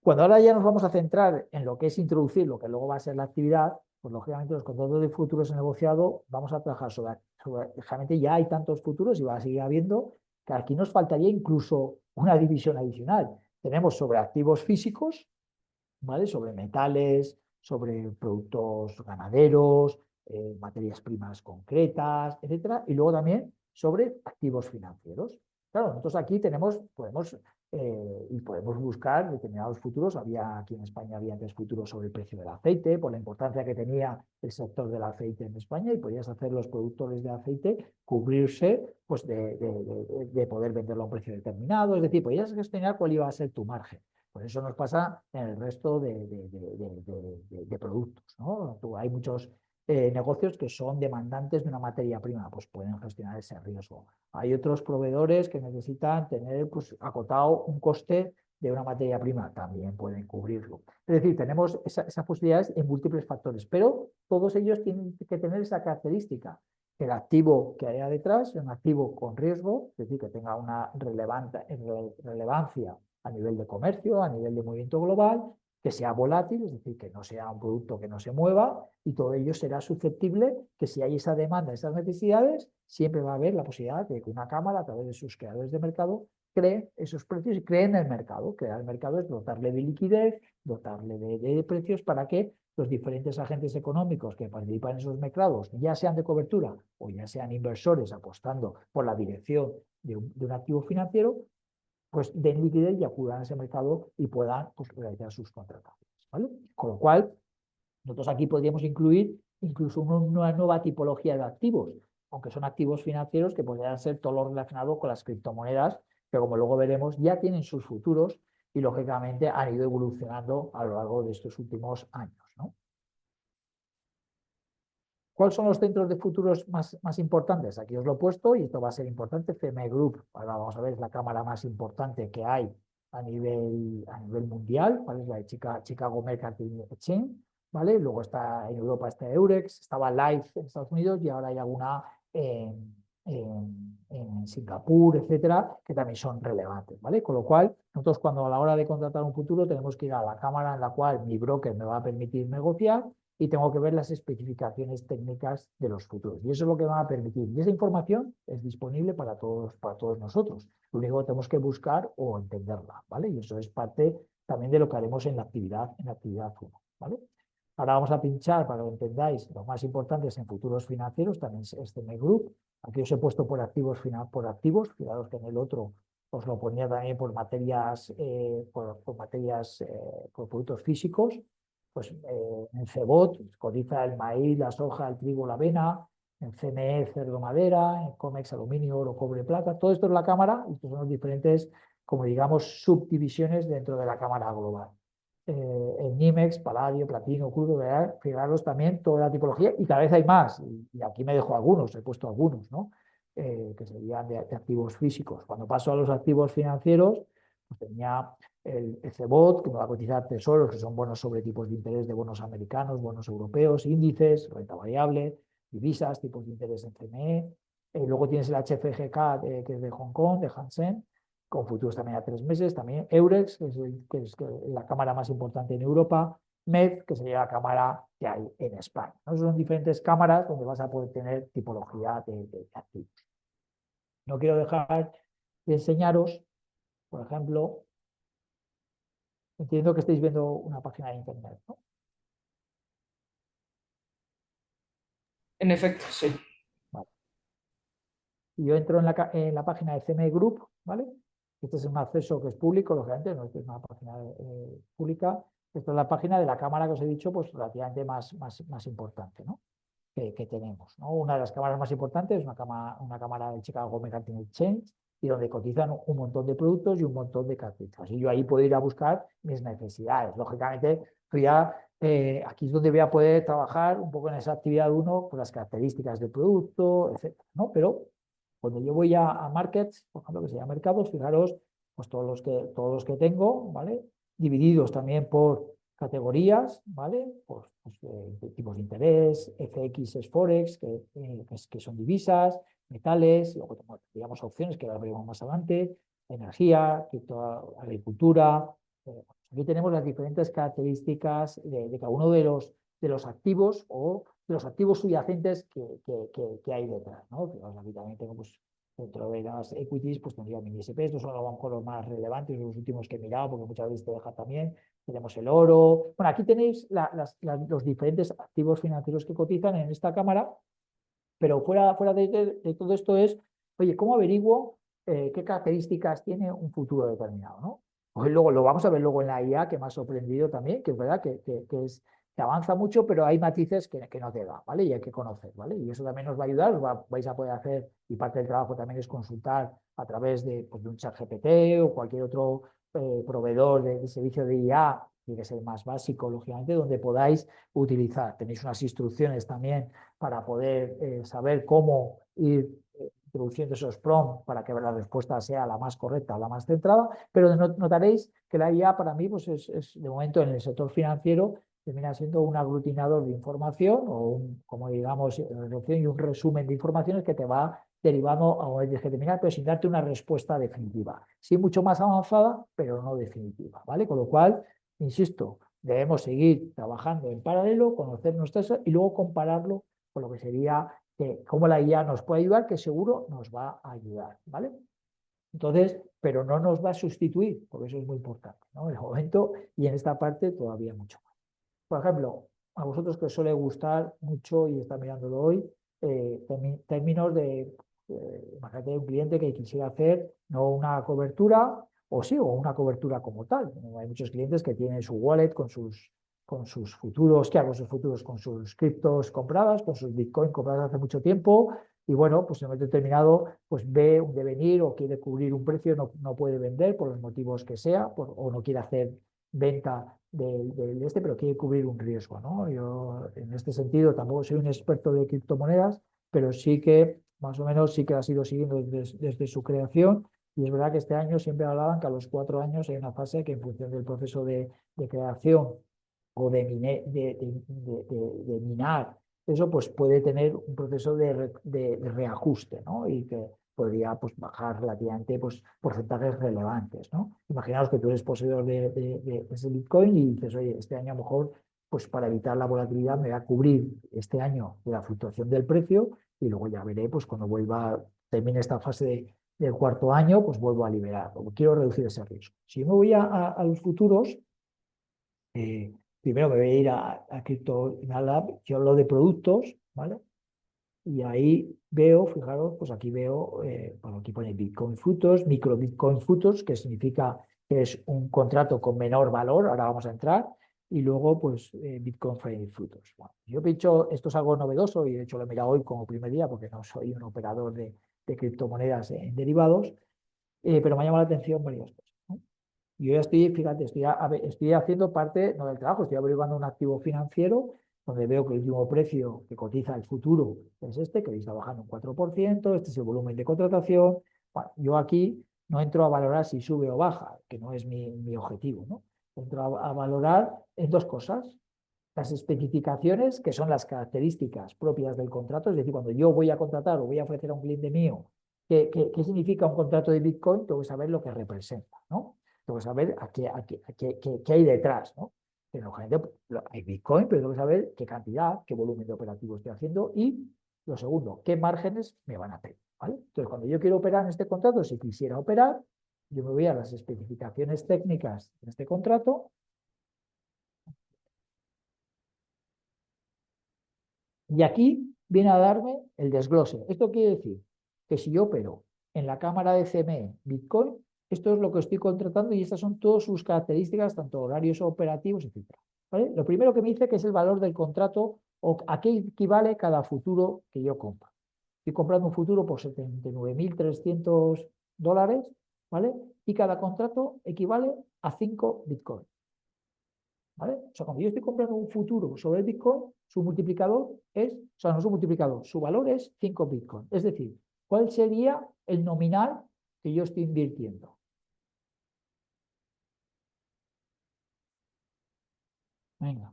Cuando ahora ya nos vamos a centrar en lo que es introducir lo que luego va a ser la actividad, pues lógicamente los contratos de futuros en negociado vamos a trabajar lógicamente ya hay tantos futuros y va a seguir habiendo que aquí nos faltaría incluso una división adicional. Tenemos sobre activos físicos, ¿vale? Sobre metales, sobre productos ganaderos, materias primas concretas, etcétera, y luego también sobre activos financieros. Claro, nosotros aquí podemos buscar determinados futuros. Aquí en España había antes futuros sobre el precio del aceite, por la importancia que tenía el sector del aceite en España, y podías hacer los productores de aceite cubrirse pues, de poder venderlo a un precio determinado, es decir, podías gestionar cuál iba a ser tu margen. Pues eso nos pasa en el resto de productos, ¿no? Hay muchos negocios que son demandantes de una materia prima, pues pueden gestionar ese riesgo. Hay otros proveedores que necesitan tener pues, acotado un coste de una materia prima, también pueden cubrirlo. Es decir, tenemos esas posibilidades en múltiples factores, pero todos ellos tienen que tener esa característica. El activo que haya detrás es un activo con riesgo, es decir, que tenga una relevancia a nivel de comercio, a nivel de movimiento global, que sea volátil, es decir, que no sea un producto que no se mueva, y todo ello será susceptible que si hay esa demanda, esas necesidades, siempre va a haber la posibilidad de que una cámara, a través de sus creadores de mercado, cree esos precios y cree en el mercado. Crear el mercado es dotarle de liquidez, dotarle de precios para que los diferentes agentes económicos que participan en esos mercados, ya sean de cobertura o ya sean inversores apostando por la dirección de un activo financiero, pues den liquidez y acudan a ese mercado y puedan pues, realizar sus contrataciones, ¿vale? Con lo cual, nosotros aquí podríamos incluir incluso una nueva tipología de activos, aunque son activos financieros que podrían ser todo lo relacionado con las criptomonedas, que como luego veremos ya tienen sus futuros y lógicamente han ido evolucionando a lo largo de estos últimos años, ¿no? ¿Cuáles son los centros de futuros más importantes? Aquí os lo he puesto y esto va a ser importante. CME Group, ahora vamos a ver, es la cámara más importante que hay a nivel mundial, ¿vale? Es la de Chicago Mercantile Exchange, ¿vale? Luego está en Europa está Eurex, estaba Live en Estados Unidos y ahora hay alguna en Singapur, etcétera, que también son relevantes, ¿vale? Con lo cual, nosotros cuando a la hora de contratar un futuro tenemos que ir a la cámara en la cual mi broker me va a permitir negociar y tengo que ver las especificaciones técnicas de los futuros. Y eso es lo que me va a permitir. Y esa información es disponible para todos nosotros. Lo único que tenemos que buscar o entenderla, ¿vale? Y eso es parte también de lo que haremos en la actividad 1, ¿vale? Ahora vamos a pinchar para que entendáis los más importantes en futuros financieros, también es CME Group. Aquí os he puesto por activos, fijaros que en el otro os lo ponía también por materias, por productos físicos. Pues en Cebot cotiza el maíz, la soja, el trigo, la avena, en CME cerdo madera, en Comex aluminio, oro, cobre, plata. Todo esto es la cámara y estos son los diferentes, como digamos, subdivisiones dentro de la cámara global. En Nimex, paladio, platino, crudo, fijaros también toda la tipología y cada vez hay más. Y aquí me dejo algunos, he puesto algunos, ¿no? Que serían de activos físicos. Cuando paso a los activos financieros, pues tenía el CBOT, que me va a cotizar tesoros, que son bonos sobre tipos de interés de bonos americanos, bonos europeos, índices, renta variable, divisas, tipos de interés en CME. Luego tienes el HFGK, que es de Hong Kong, de Hang Seng, con futuros también a 3 meses. También Eurex, que es la cámara más importante en Europa. MED, que sería la cámara que hay en España, ¿no? Son diferentes cámaras donde vas a poder tener tipología de activos. No quiero dejar de enseñaros, por ejemplo, entiendo que estáis viendo una página de internet, ¿no? En efecto, sí. Vale. Y yo entro en la página de CME Group, ¿vale? Este es un acceso que es público, lógicamente, no es una página pública. Esta es la página de la cámara que os he dicho, pues relativamente más importante, ¿no? Que tenemos, ¿no? Una de las cámaras más importantes es una cámara del Chicago Mercantile Exchange, y donde cotizan un montón de productos y un montón de carteras. Y yo ahí puedo ir a buscar mis necesidades. Lógicamente, aquí es donde voy a poder trabajar un poco en esa actividad uno, con las características del producto, etcétera, ¿no? Pero cuando yo voy a markets, por ejemplo, que se llama mercados, fijaros, pues todos los que tengo, ¿vale? Divididos también por categorías, ¿vale? De tipos de interés, FX es Forex, que son divisas, metales, luego tenemos, digamos, opciones que ahora veremos más adelante, energía, agricultura. Aquí tenemos las diferentes características de cada uno de los activos o de los activos subyacentes que hay detrás, ¿no? Aquí también tengo, pues, dentro de las equities, pues tendría mini SP. Estos son a lo mejor los más relevantes, los últimos que he mirado, porque muchas veces te deja también. Tenemos el oro. Bueno, aquí tenéis los diferentes activos financieros que cotizan en esta cámara, pero fuera de todo esto es, oye, ¿cómo averiguo qué características tiene un futuro determinado, ¿no? Pues luego lo vamos a ver luego en la IA, que me ha sorprendido también, que es verdad que avanza mucho, pero hay matices que no te da, ¿vale? Y hay que conocer, ¿vale? Y eso también nos va a ayudar, vais a poder hacer, y parte del trabajo también es consultar a través pues, de un chat GPT o cualquier otro proveedor de servicio de IA, tiene que ser más básico, lógicamente, donde podáis utilizar. Tenéis unas instrucciones también para poder saber cómo ir introduciendo esos prompts para que la respuesta sea la más correcta, la más centrada, pero notaréis que la IA para mí pues de momento en el sector financiero termina siendo un aglutinador de información o como digamos, y un resumen de informaciones que te va derivando a un determinado, pero sin darte una respuesta definitiva. Sí, mucho más avanzada, pero no definitiva, ¿vale? Con lo cual, insisto, debemos seguir trabajando en paralelo, conocer nuestras y luego compararlo con lo que sería cómo la IA nos puede ayudar, que seguro nos va a ayudar, ¿vale? Entonces, pero no nos va a sustituir, porque eso es muy importante, ¿no? En el momento y en esta parte todavía mucho más. Por ejemplo, a vosotros que os suele gustar mucho y está mirándolo hoy, términos imagínate un cliente que quisiera hacer no una cobertura, o sí, o una cobertura como tal. Hay muchos clientes que tienen su wallet con sus futuros, ¿qué hago con sus futuros? Con sus criptos compradas, con sus Bitcoin compradas hace mucho tiempo, y bueno, pues en un momento determinado, pues ve un devenir o quiere cubrir un precio, no puede vender por los motivos que sea, o no quiere hacer venta pero quiere cubrir un riesgo, ¿no? Yo en este sentido tampoco soy un experto de criptomonedas, pero sí que más o menos sí que ha sido siguiendo desde su creación, y es verdad que este año siempre hablaban que a los 4 años hay una fase que en función del proceso de creación o de minar, eso pues puede tener un proceso de reajuste, ¿no? Y que podría pues, bajar relativamente pues, porcentajes relevantes, ¿no? Imaginaos que tú eres poseedor de ese Bitcoin y dices, oye, este año a lo mejor, pues para evitar la volatilidad me voy a cubrir este año de la fluctuación del precio, y luego ya veré, pues cuando termine esta fase del cuarto año, pues vuelvo a liberar, o quiero reducir ese riesgo. Si yo me voy a los futuros, primero me voy a ir a Crypto Lab, yo hablo de productos, ¿vale? Y ahí veo, fijaros, pues aquí veo, bueno, aquí pone Bitcoin Futures, micro Bitcoin Futures, que significa que es un contrato con menor valor, ahora vamos a entrar, y luego pues Bitcoin Trading Futures. Bueno, yo he dicho, esto es algo novedoso y de hecho lo he mirado hoy como primer día porque no soy un operador de criptomonedas en derivados, pero me ha llamado la atención varias cosas, ¿no? Yo ya estoy, fíjate, estoy haciendo parte, no del trabajo, estoy averiguando un activo financiero donde veo que el último precio que cotiza el futuro es este, que está bajando un 4%, este es el volumen de contratación. Bueno, yo aquí No entro a valorar si sube o baja, que no es mi objetivo, ¿no? Entro a valorar en dos cosas. Las especificaciones, que son las características propias del contrato, es decir, cuando yo voy a contratar o voy a ofrecer a un cliente mío qué significa un contrato de Bitcoin, tengo que saber lo que representa, ¿no? Tengo que saber qué hay detrás, ¿no? Que lógicamente hay Bitcoin, pero tengo que saber qué cantidad, qué volumen de operativo estoy haciendo y, lo segundo, qué márgenes me van a pedir, ¿vale? Entonces, cuando yo quiero operar en este contrato, si quisiera operar, yo me voy a las especificaciones técnicas de este contrato. Y aquí viene a darme el desglose. Esto quiere decir que si yo opero en la cámara de CME Bitcoin, esto es lo que estoy contratando y estas son todas sus características, tanto horarios operativos, etc. ¿Vale? Lo primero que me dice que es el valor del contrato o a qué equivale cada futuro que yo compro. Estoy comprando un futuro por 79.300 dólares, ¿vale? Y cada contrato equivale a 5 Bitcoin. ¿Vale? O sea, cuando yo estoy comprando un futuro sobre el Bitcoin, su multiplicador es, o sea, no su multiplicador, su valor es 5 Bitcoin. Es decir, ¿cuál sería el nominal que yo estoy invirtiendo? Venga,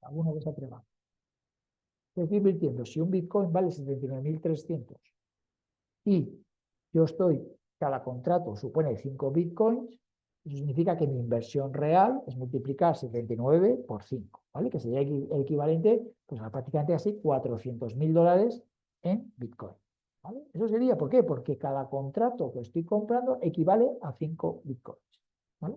alguno que se atreva. Estoy invirtiendo, si un Bitcoin vale 79.300 y yo estoy, cada contrato supone 5 Bitcoins, eso significa que mi inversión real es multiplicar 79 por 5, ¿vale? Que sería el equivalente pues, a prácticamente así 400.000 dólares en Bitcoin. ¿Vale? Eso sería, ¿por qué? Porque cada contrato que estoy comprando equivale a 5 Bitcoins. ¿Vale?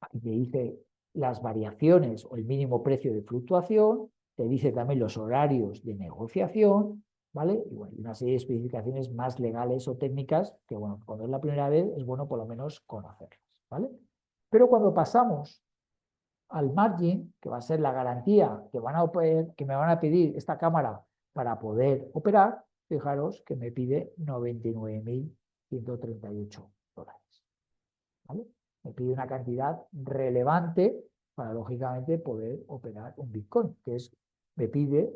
Aquí te dice las variaciones o el mínimo precio de fluctuación, te dice también los horarios de negociación, ¿vale? Y bueno, una serie de especificaciones más legales o técnicas que, bueno, cuando es la primera vez es bueno por lo menos conocerlas, ¿vale? Pero cuando pasamos al margin, que va a ser la garantía que me van a pedir esta cámara para poder operar, fijaros que me pide 99.138 dólares. ¿Vale? Me pide una cantidad relevante para, lógicamente, poder operar un Bitcoin, que es, me pide,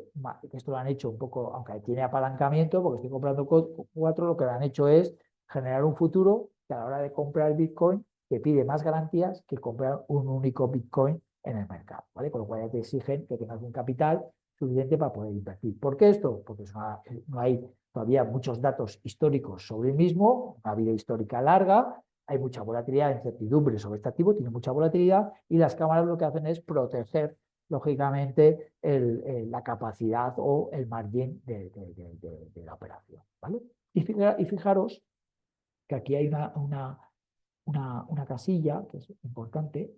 que esto lo han hecho un poco, aunque tiene apalancamiento, porque estoy comprando cuatro, lo que lo han hecho es generar un futuro que a la hora de comprar el Bitcoin te pide más garantías que comprar un único Bitcoin en el mercado, ¿vale? Con lo cual ya te exigen que tengas un capital suficiente para poder invertir. ¿Por qué esto? Porque no hay todavía muchos datos históricos sobre el mismo, una vida histórica larga, hay mucha volatilidad, incertidumbre sobre este activo, tiene mucha volatilidad y las cámaras lo que hacen es proteger, lógicamente, la capacidad o el margen de la operación. ¿Vale? Y fijaros que aquí hay una casilla que es importante.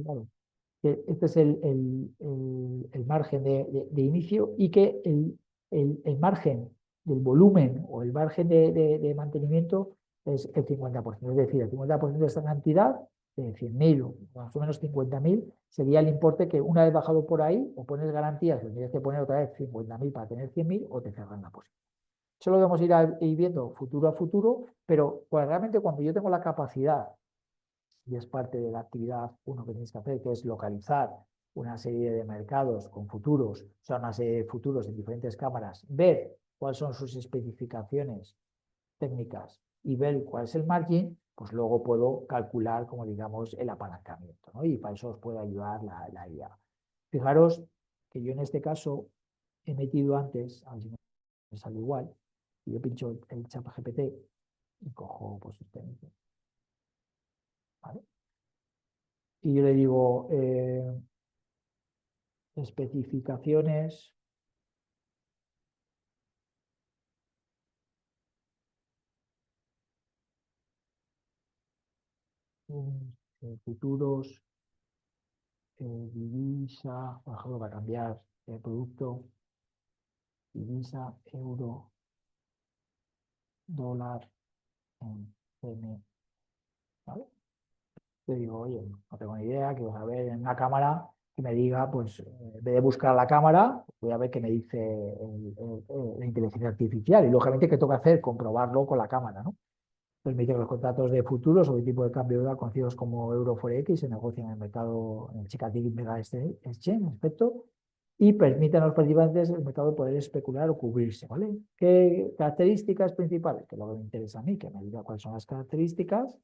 Claro, que este es el margen de inicio y que el margen del volumen o el margen de mantenimiento es el 50%. Es decir, el 50% de esta cantidad, de 100.000 o más o menos 50.000, sería el importe que una vez bajado por ahí, o pones garantías, tendrías que poner otra vez 50.000 para tener 100.000 o te cerran la posición. Eso lo vamos a ir viendo futuro a futuro, pero pues, realmente cuando yo tengo la capacidad y es parte de la actividad uno que tienes que hacer, que es localizar una serie de mercados con futuros, o sea, una serie de futuros en diferentes cámaras, ver cuáles son sus especificaciones técnicas y ver cuál es el margin, pues luego puedo calcular, como digamos, el apalancamiento, ¿no? Y para eso os puede ayudar la IA. Fijaros que yo en este caso he metido antes, a ver si me sale igual, y yo pincho el chat GPT y cojo pues este, ¿vale? Y yo le digo especificaciones, futuros, divisa, por ejemplo, para cambiar el producto, divisa, euro, dólar, ¿vale? Te digo, oye, no tengo ni idea, quiero saber en una cámara que me diga, pues, en vez de buscar la cámara, voy a ver qué me dice la inteligencia artificial. Y lógicamente, ¿qué tengo que hacer? Comprobarlo con la cámara, ¿no? Permite que los contratos de futuros o de tipo de cambio de dólar conocidos como Euro-Forex se negocien en el mercado, en el Chicago Mega Exchange, aspecto, y permiten a los participantes del mercado poder especular o cubrirse, ¿vale? ¿Qué características principales? Que es lo que me interesa a mí, que me diga cuáles son las características.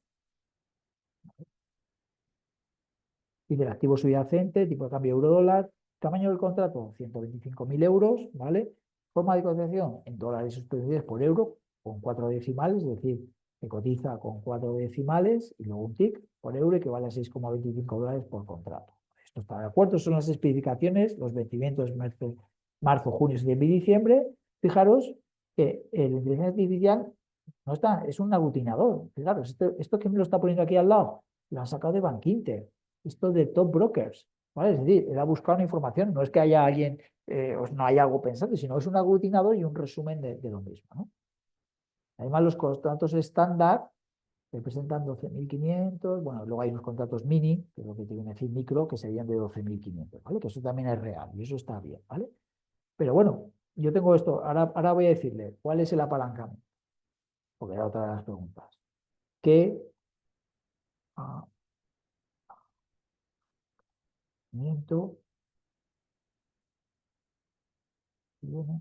Y del activo subyacente, tipo de cambio euro-dólar, tamaño del contrato, 125.000 euros, ¿vale? Forma de cotización en dólares suspendidos por euro, con 4 decimales, es decir, que cotiza con 4 decimales y luego un TIC por euro, que vale a 6,25 dólares por contrato. Esto está de acuerdo, son las especificaciones, los vencimientos marzo, junio, septiembre y diciembre. Fijaros que la inteligencia artificial no está, es un aglutinador. Fijaros, esto que me lo está poniendo aquí al lado, lo han sacado de Bankinter, esto de Top Brokers, ¿vale? Es decir, era buscar una información, no es que haya alguien, o no hay algo pensante, sino es un aglutinador y un resumen de lo mismo, ¿no? Además, los contratos estándar representan 12.500, bueno, luego hay unos contratos mini, que es lo que te viene a decir micro, que serían de 12.500, ¿vale? Que eso también es real y eso está bien, ¿vale? Pero bueno, yo tengo esto, ahora voy a decirle, ¿cuál es el apalancamiento? Porque era otra de las preguntas. ¿Qué apalancamiento tiene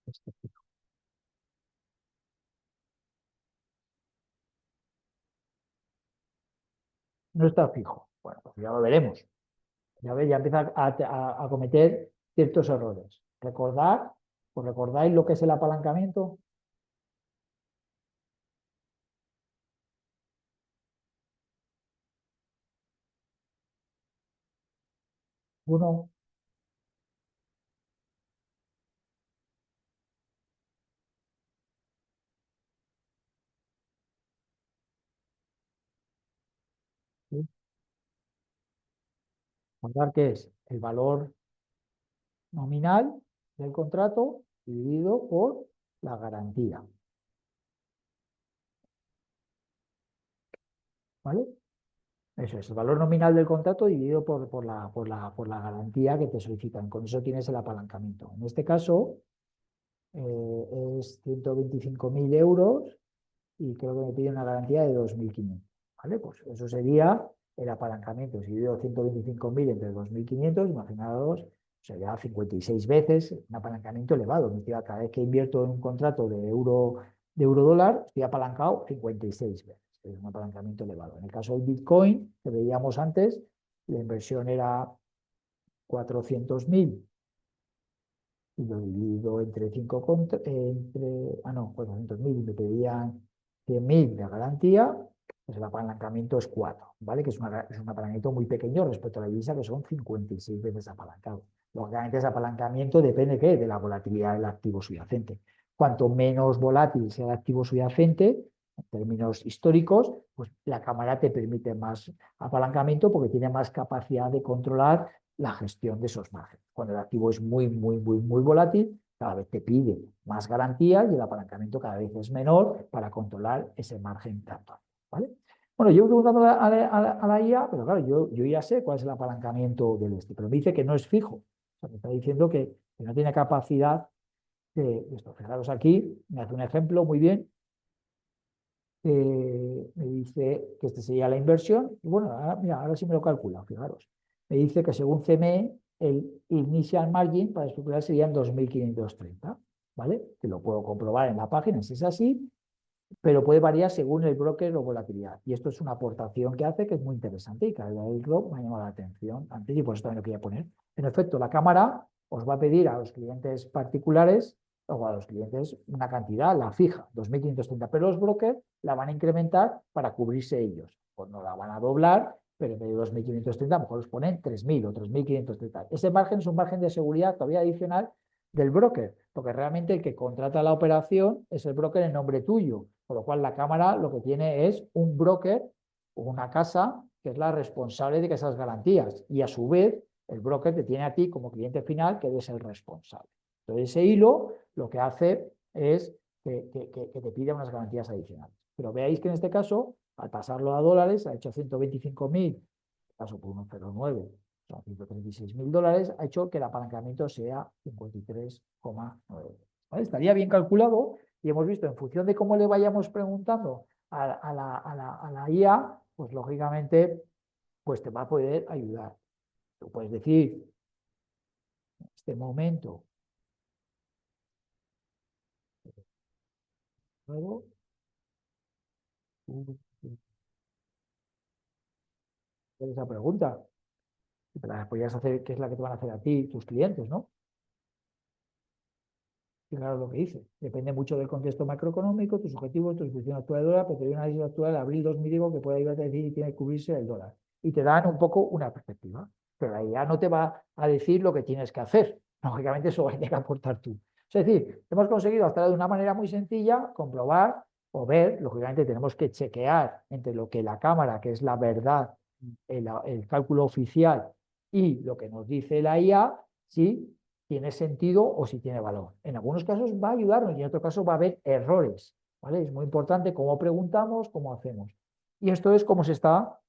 este tipo? No está fijo. Bueno, pues ya lo veremos. Ya ves, ya empieza a cometer ciertos errores. Recordar, pues recordáis lo que es el apalancamiento. Uno, ¿sí? Recordar que es el valor nominal del contrato dividido por la garantía. ¿Vale? Eso es, el valor nominal del contrato dividido por la garantía que te solicitan. Con eso tienes el apalancamiento. En este caso, es 125.000 euros y creo que me pide una garantía de 2.500. ¿Vale? Pues eso sería el apalancamiento. Si divido 125.000 entre 2.500, imaginaos, sería 56 veces un apalancamiento elevado. Cada vez que invierto en un contrato de euro dólar, estoy apalancado 56 veces. Es un apalancamiento elevado. En el caso del Bitcoin, que veíamos antes, la inversión era 400.000 y lo divido entre 5 no, 400.000 y me pedían 100.000 de garantía, pues el apalancamiento es 4, ¿vale? Que es un apalancamiento muy pequeño respecto a la divisa, que son 56 veces apalancado. Lógicamente, ese apalancamiento depende, ¿qué? De la volatilidad del activo subyacente. Cuanto menos volátil sea el activo subyacente, en términos históricos, pues la cámara te permite más apalancamiento porque tiene más capacidad de controlar la gestión de esos márgenes. Cuando el activo es muy, muy, muy, muy volátil, cada vez te pide más garantía y el apalancamiento cada vez es menor para controlar ese margen tanto. ¿Vale? Bueno, yo preguntando a la IA, pero claro, yo ya sé cuál es el apalancamiento del este, pero me dice que no es fijo. O sea, me está diciendo que no tiene capacidad de esto. Fijaros aquí, me hace un ejemplo muy bien. Me dice que esta sería la inversión. Y bueno, mira, ahora sí me lo calcula, fijaros. Me dice que según CME, el initial margin para especular serían 2.530, ¿vale? Que lo puedo comprobar en la página si es así, pero puede variar según el broker o volatilidad. Y esto es una aportación que hace que es muy interesante y cada vez me ha llamado la atención antes y por eso también lo quería poner. En efecto, la cámara os va a pedir a los clientes particulares o a los clientes una cantidad, la fija, 2.530, pero los brokers la van a incrementar para cubrirse ellos. Pues no la van a doblar, pero en vez de 2.530, a lo mejor os ponen 3.000 o 3.530. Ese margen es un margen de seguridad todavía adicional del broker, porque realmente el que contrata la operación es el broker en nombre tuyo, con lo cual la cámara lo que tiene es un broker o una casa que es la responsable de que esas garantías y a su vez el broker te tiene a ti como cliente final que eres el responsable. Entonces ese hilo lo que hace es que te pida unas garantías adicionales. Pero veáis que en este caso, al pasarlo a dólares, ha hecho 125.000, caso por 1,09 son 136.000 dólares, ha hecho que el apalancamiento sea 53,9. ¿Vale? Estaría bien calculado y hemos visto en función de cómo le vayamos preguntando a la IA, pues lógicamente pues te va a poder ayudar. Tú puedes decir, en este momento, luego, esa pregunta, y te la podrías hacer, que es la que te van a hacer a ti tus clientes, ¿no? Y claro, lo que dice, depende mucho del contexto macroeconómico, tus objetivos, tu situación actual del dólar, pero te doy un análisis actual de abril 2000 que puede ayudarte a decir y tiene que cubrirse el dólar. Y te dan un poco una perspectiva, pero ahí ya no te va a decir lo que tienes que hacer. Lógicamente eso lo tienes que aportar tú. Es decir, hemos conseguido hasta de una manera muy sencilla comprobar o ver, lógicamente tenemos que chequear entre lo que la cámara, que es la verdad, el cálculo oficial y lo que nos dice la IA, si tiene sentido o si tiene valor. En algunos casos va a ayudarnos y en otros casos va a haber errores. ¿Vale? Es muy importante cómo preguntamos, cómo hacemos. Y esto es como se está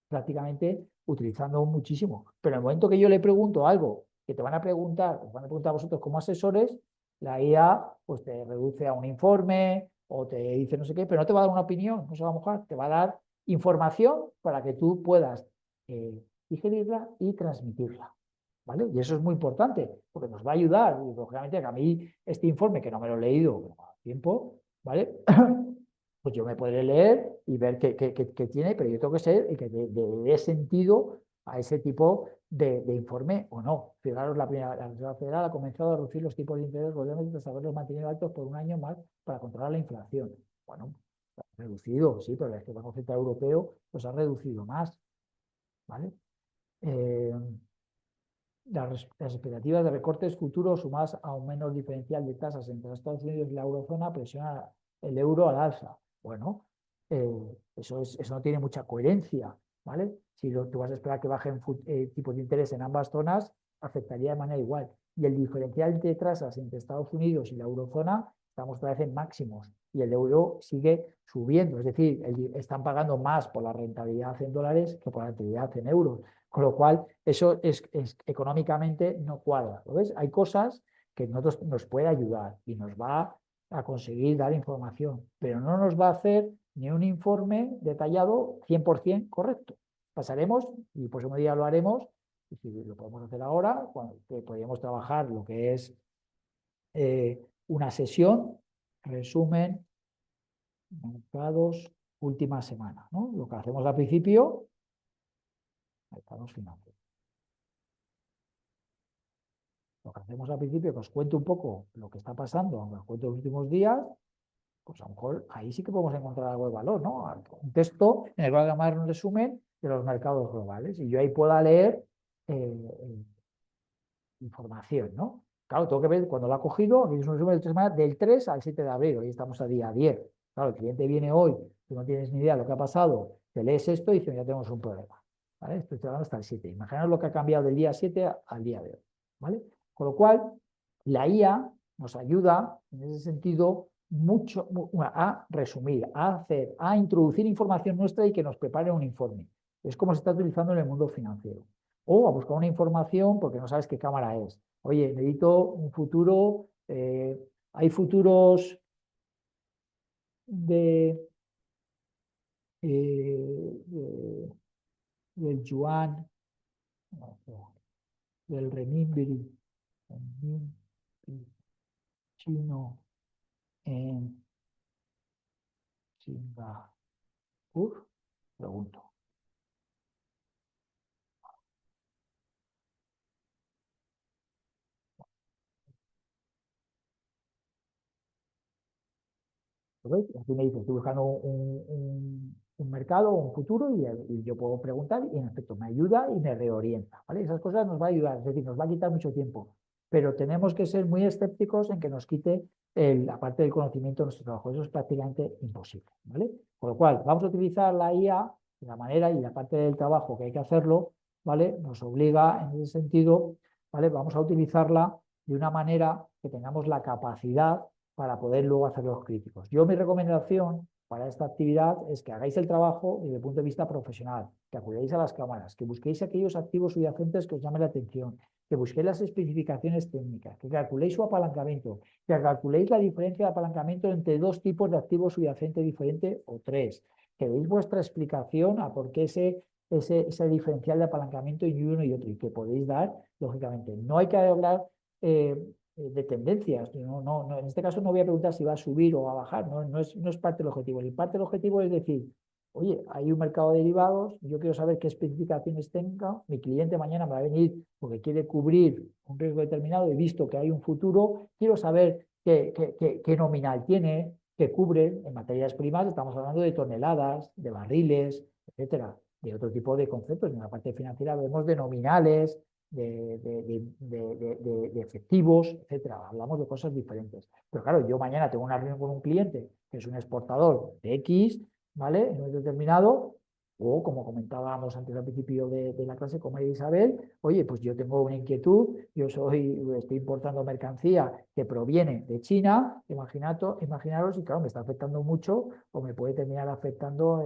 prácticamente utilizando muchísimo. Pero en el momento que yo le pregunto algo que te van a preguntar, os van a preguntar a vosotros como asesores, la IA pues te reduce a un informe o te dice no sé qué, pero no te va a dar una opinión, no se va a mojar, te va a dar información para que tú puedas digerirla y transmitirla. ¿Vale? Y eso es muy importante, porque nos va a ayudar. Y lógicamente que a mí este informe, que no me lo he leído a tiempo, ¿vale? Pues yo me podré leer y ver qué tiene, pero yo tengo que ser el que dé sentido a ese tipo de informe o no. Fijaros, la Reserva Federal ha comenzado a reducir los tipos de interés gobiernos tras haberlos mantenido altos por un año más para controlar la inflación. Bueno, reducido, sí, pero es que el Banco Central Europeo pues ha reducido más, ¿vale? Las expectativas de recortes futuros sumadas a un menor diferencial de tasas entre Estados Unidos y la eurozona presionan el euro al alza. Bueno, eso no tiene mucha coherencia, ¿vale? Si tú vas a esperar que bajen tipos de interés en ambas zonas, afectaría de manera igual. Y el diferencial de tasas entre Estados Unidos y la eurozona, estamos otra vez en máximos y el euro sigue subiendo. Es decir, están pagando más por la rentabilidad en dólares que por la rentabilidad en euros. Con lo cual, eso económicamente no cuadra. ¿Lo ves? Hay cosas que nos puede ayudar y nos va a conseguir dar información, pero no nos va a hacer ni un informe detallado 100% correcto. Pasaremos, y pues un día lo haremos, y si lo podemos hacer ahora, que podríamos trabajar lo que es una sesión, resumen, mercados, última semana, ¿no? Lo que hacemos al principio, mercados financieros. Lo que hacemos al principio, que os cuento un poco lo que está pasando, aunque os cuento los últimos días, pues a lo mejor ahí sí que podemos encontrar algo de valor, ¿no? Un texto en el que va a llamar un resumen de los mercados globales y yo ahí pueda leer información, ¿no? Claro, tengo que ver cuando lo ha cogido, aquí es un resumen de 3 semanas, del 3 al 7 de abril, hoy estamos a día 10. Claro, el cliente viene hoy, tú no tienes ni idea de lo que ha pasado, te lees esto y dices, ya tenemos un problema, ¿vale? Estoy hablando hasta el 7. Imaginaos lo que ha cambiado del día 7 al día de hoy, ¿vale? Con lo cual, la IA nos ayuda en ese sentido mucho a resumir, a introducir información nuestra y que nos prepare un informe. Es como se está utilizando en el mundo financiero. O a buscar una información porque no sabes qué cámara es. Oye, necesito un futuro, hay futuros de, del yuan, no, del renminbi chino en Singapur, pregunto. ¿Ves? Aquí me dice, estoy buscando un mercado, un futuro, y yo puedo preguntar y en efecto me ayuda y me reorienta. ¿Vale? Esas cosas nos va a ayudar, es decir, nos va a quitar mucho tiempo, pero tenemos que ser muy escépticos en que nos quite la parte del conocimiento de nuestro trabajo. Eso es prácticamente imposible. ¿Vale? Con lo cual, vamos a utilizar la IA de la manera y la parte del trabajo que hay que hacerlo, ¿vale? Nos obliga en ese sentido, ¿vale? Vamos a utilizarla de una manera que tengamos la capacidad para poder luego hacer los críticos. Yo mi recomendación para esta actividad es que hagáis el trabajo desde el punto de vista profesional, que acudáis a las cámaras, que busquéis aquellos activos subyacentes que os llamen la atención, que busquéis las especificaciones técnicas, que calculéis su apalancamiento, que calculéis la diferencia de apalancamiento entre dos tipos de activos subyacentes diferentes o tres, que deis vuestra explicación a por qué ese diferencial de apalancamiento en uno y otro, y que podéis dar, lógicamente. No hay que hablar de tendencias. En este caso no voy a preguntar si va a subir o va a bajar, no es parte del objetivo. El parte del objetivo es decir, oye, hay un mercado de derivados, yo quiero saber qué especificaciones tenga, mi cliente mañana me va a venir porque quiere cubrir un riesgo determinado, he visto que hay un futuro, quiero saber qué nominal tiene, qué cubre. En materias primas estamos hablando de toneladas, de barriles, etcétera, de otro tipo de conceptos. En la parte financiera vemos de nominales, de efectivos, etcétera. Hablamos de cosas diferentes. Pero claro, yo mañana tengo una reunión con un cliente que es un exportador de X, ¿vale? En un determinado, o como comentábamos antes al principio de la clase con María Isabel, oye, pues yo tengo una inquietud, estoy importando mercancía que proviene de China, imaginaros, y claro, me está afectando mucho o me puede terminar afectando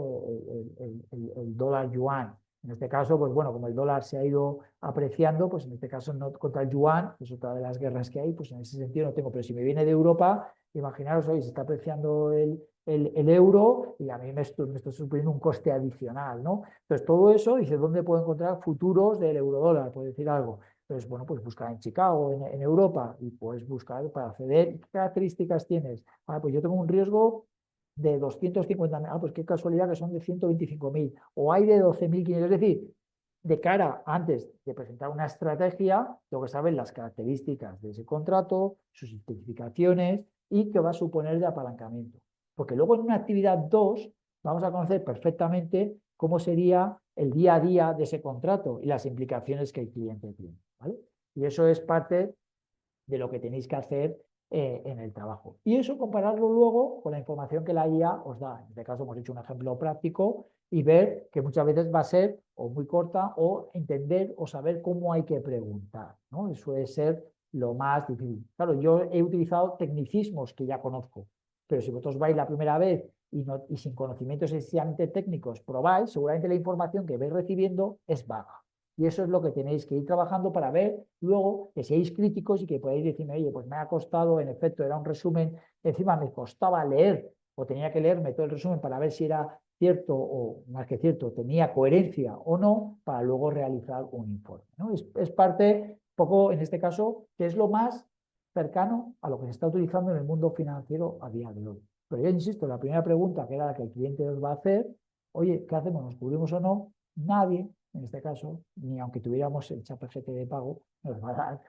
el dólar yuan. En este caso, pues bueno, como el dólar se ha ido apreciando, pues en este caso no contra el yuan, que es otra de las guerras que hay, pues en ese sentido no tengo. Pero si me viene de Europa, imaginaros, hoy se está apreciando el euro y a mí me está suponiendo un coste adicional, ¿no? Entonces, todo eso, dice, ¿dónde puedo encontrar futuros del eurodólar? Por decir algo. Entonces, bueno, pues buscar en Chicago, en Europa, y puedes buscar para acceder. ¿Qué características tienes? Pues yo tengo un riesgo de 250.000, pues qué casualidad que son de 125.000, o hay de 12.500, es decir, de cara, antes de presentar una estrategia, tengo que saber las características de ese contrato, sus especificaciones y qué va a suponer de apalancamiento. Porque luego en una actividad 2 vamos a conocer perfectamente cómo sería el día a día de ese contrato y las implicaciones que el cliente tiene, ¿vale? Y eso es parte de lo que tenéis que hacer en el trabajo. Y eso compararlo luego con la información que la IA os da. En este caso hemos hecho un ejemplo práctico y ver que muchas veces va a ser o muy corta o entender o saber cómo hay que preguntar, ¿no? Eso suele ser lo más difícil. Claro, yo he utilizado tecnicismos que ya conozco, pero si vosotros vais la primera vez y sin conocimientos excesivamente técnicos probáis, seguramente la información que vais recibiendo es vaga. Y eso es lo que tenéis que ir trabajando para ver luego que seáis críticos y que podáis decirme, oye, pues me ha costado, en efecto, era un resumen, encima me costaba leer o tenía que leerme todo el resumen para ver si era cierto o, más que cierto, tenía coherencia o no, para luego realizar un informe, ¿no? Es parte, poco en este caso, que es lo más cercano a lo que se está utilizando en el mundo financiero a día de hoy. Pero yo insisto, la primera pregunta, que era la que el cliente os va a hacer, oye, ¿qué hacemos? ¿Nos cubrimos o no? Nadie, en este caso, ni aunque tuviéramos el ChatGPT de pago, nos va a dar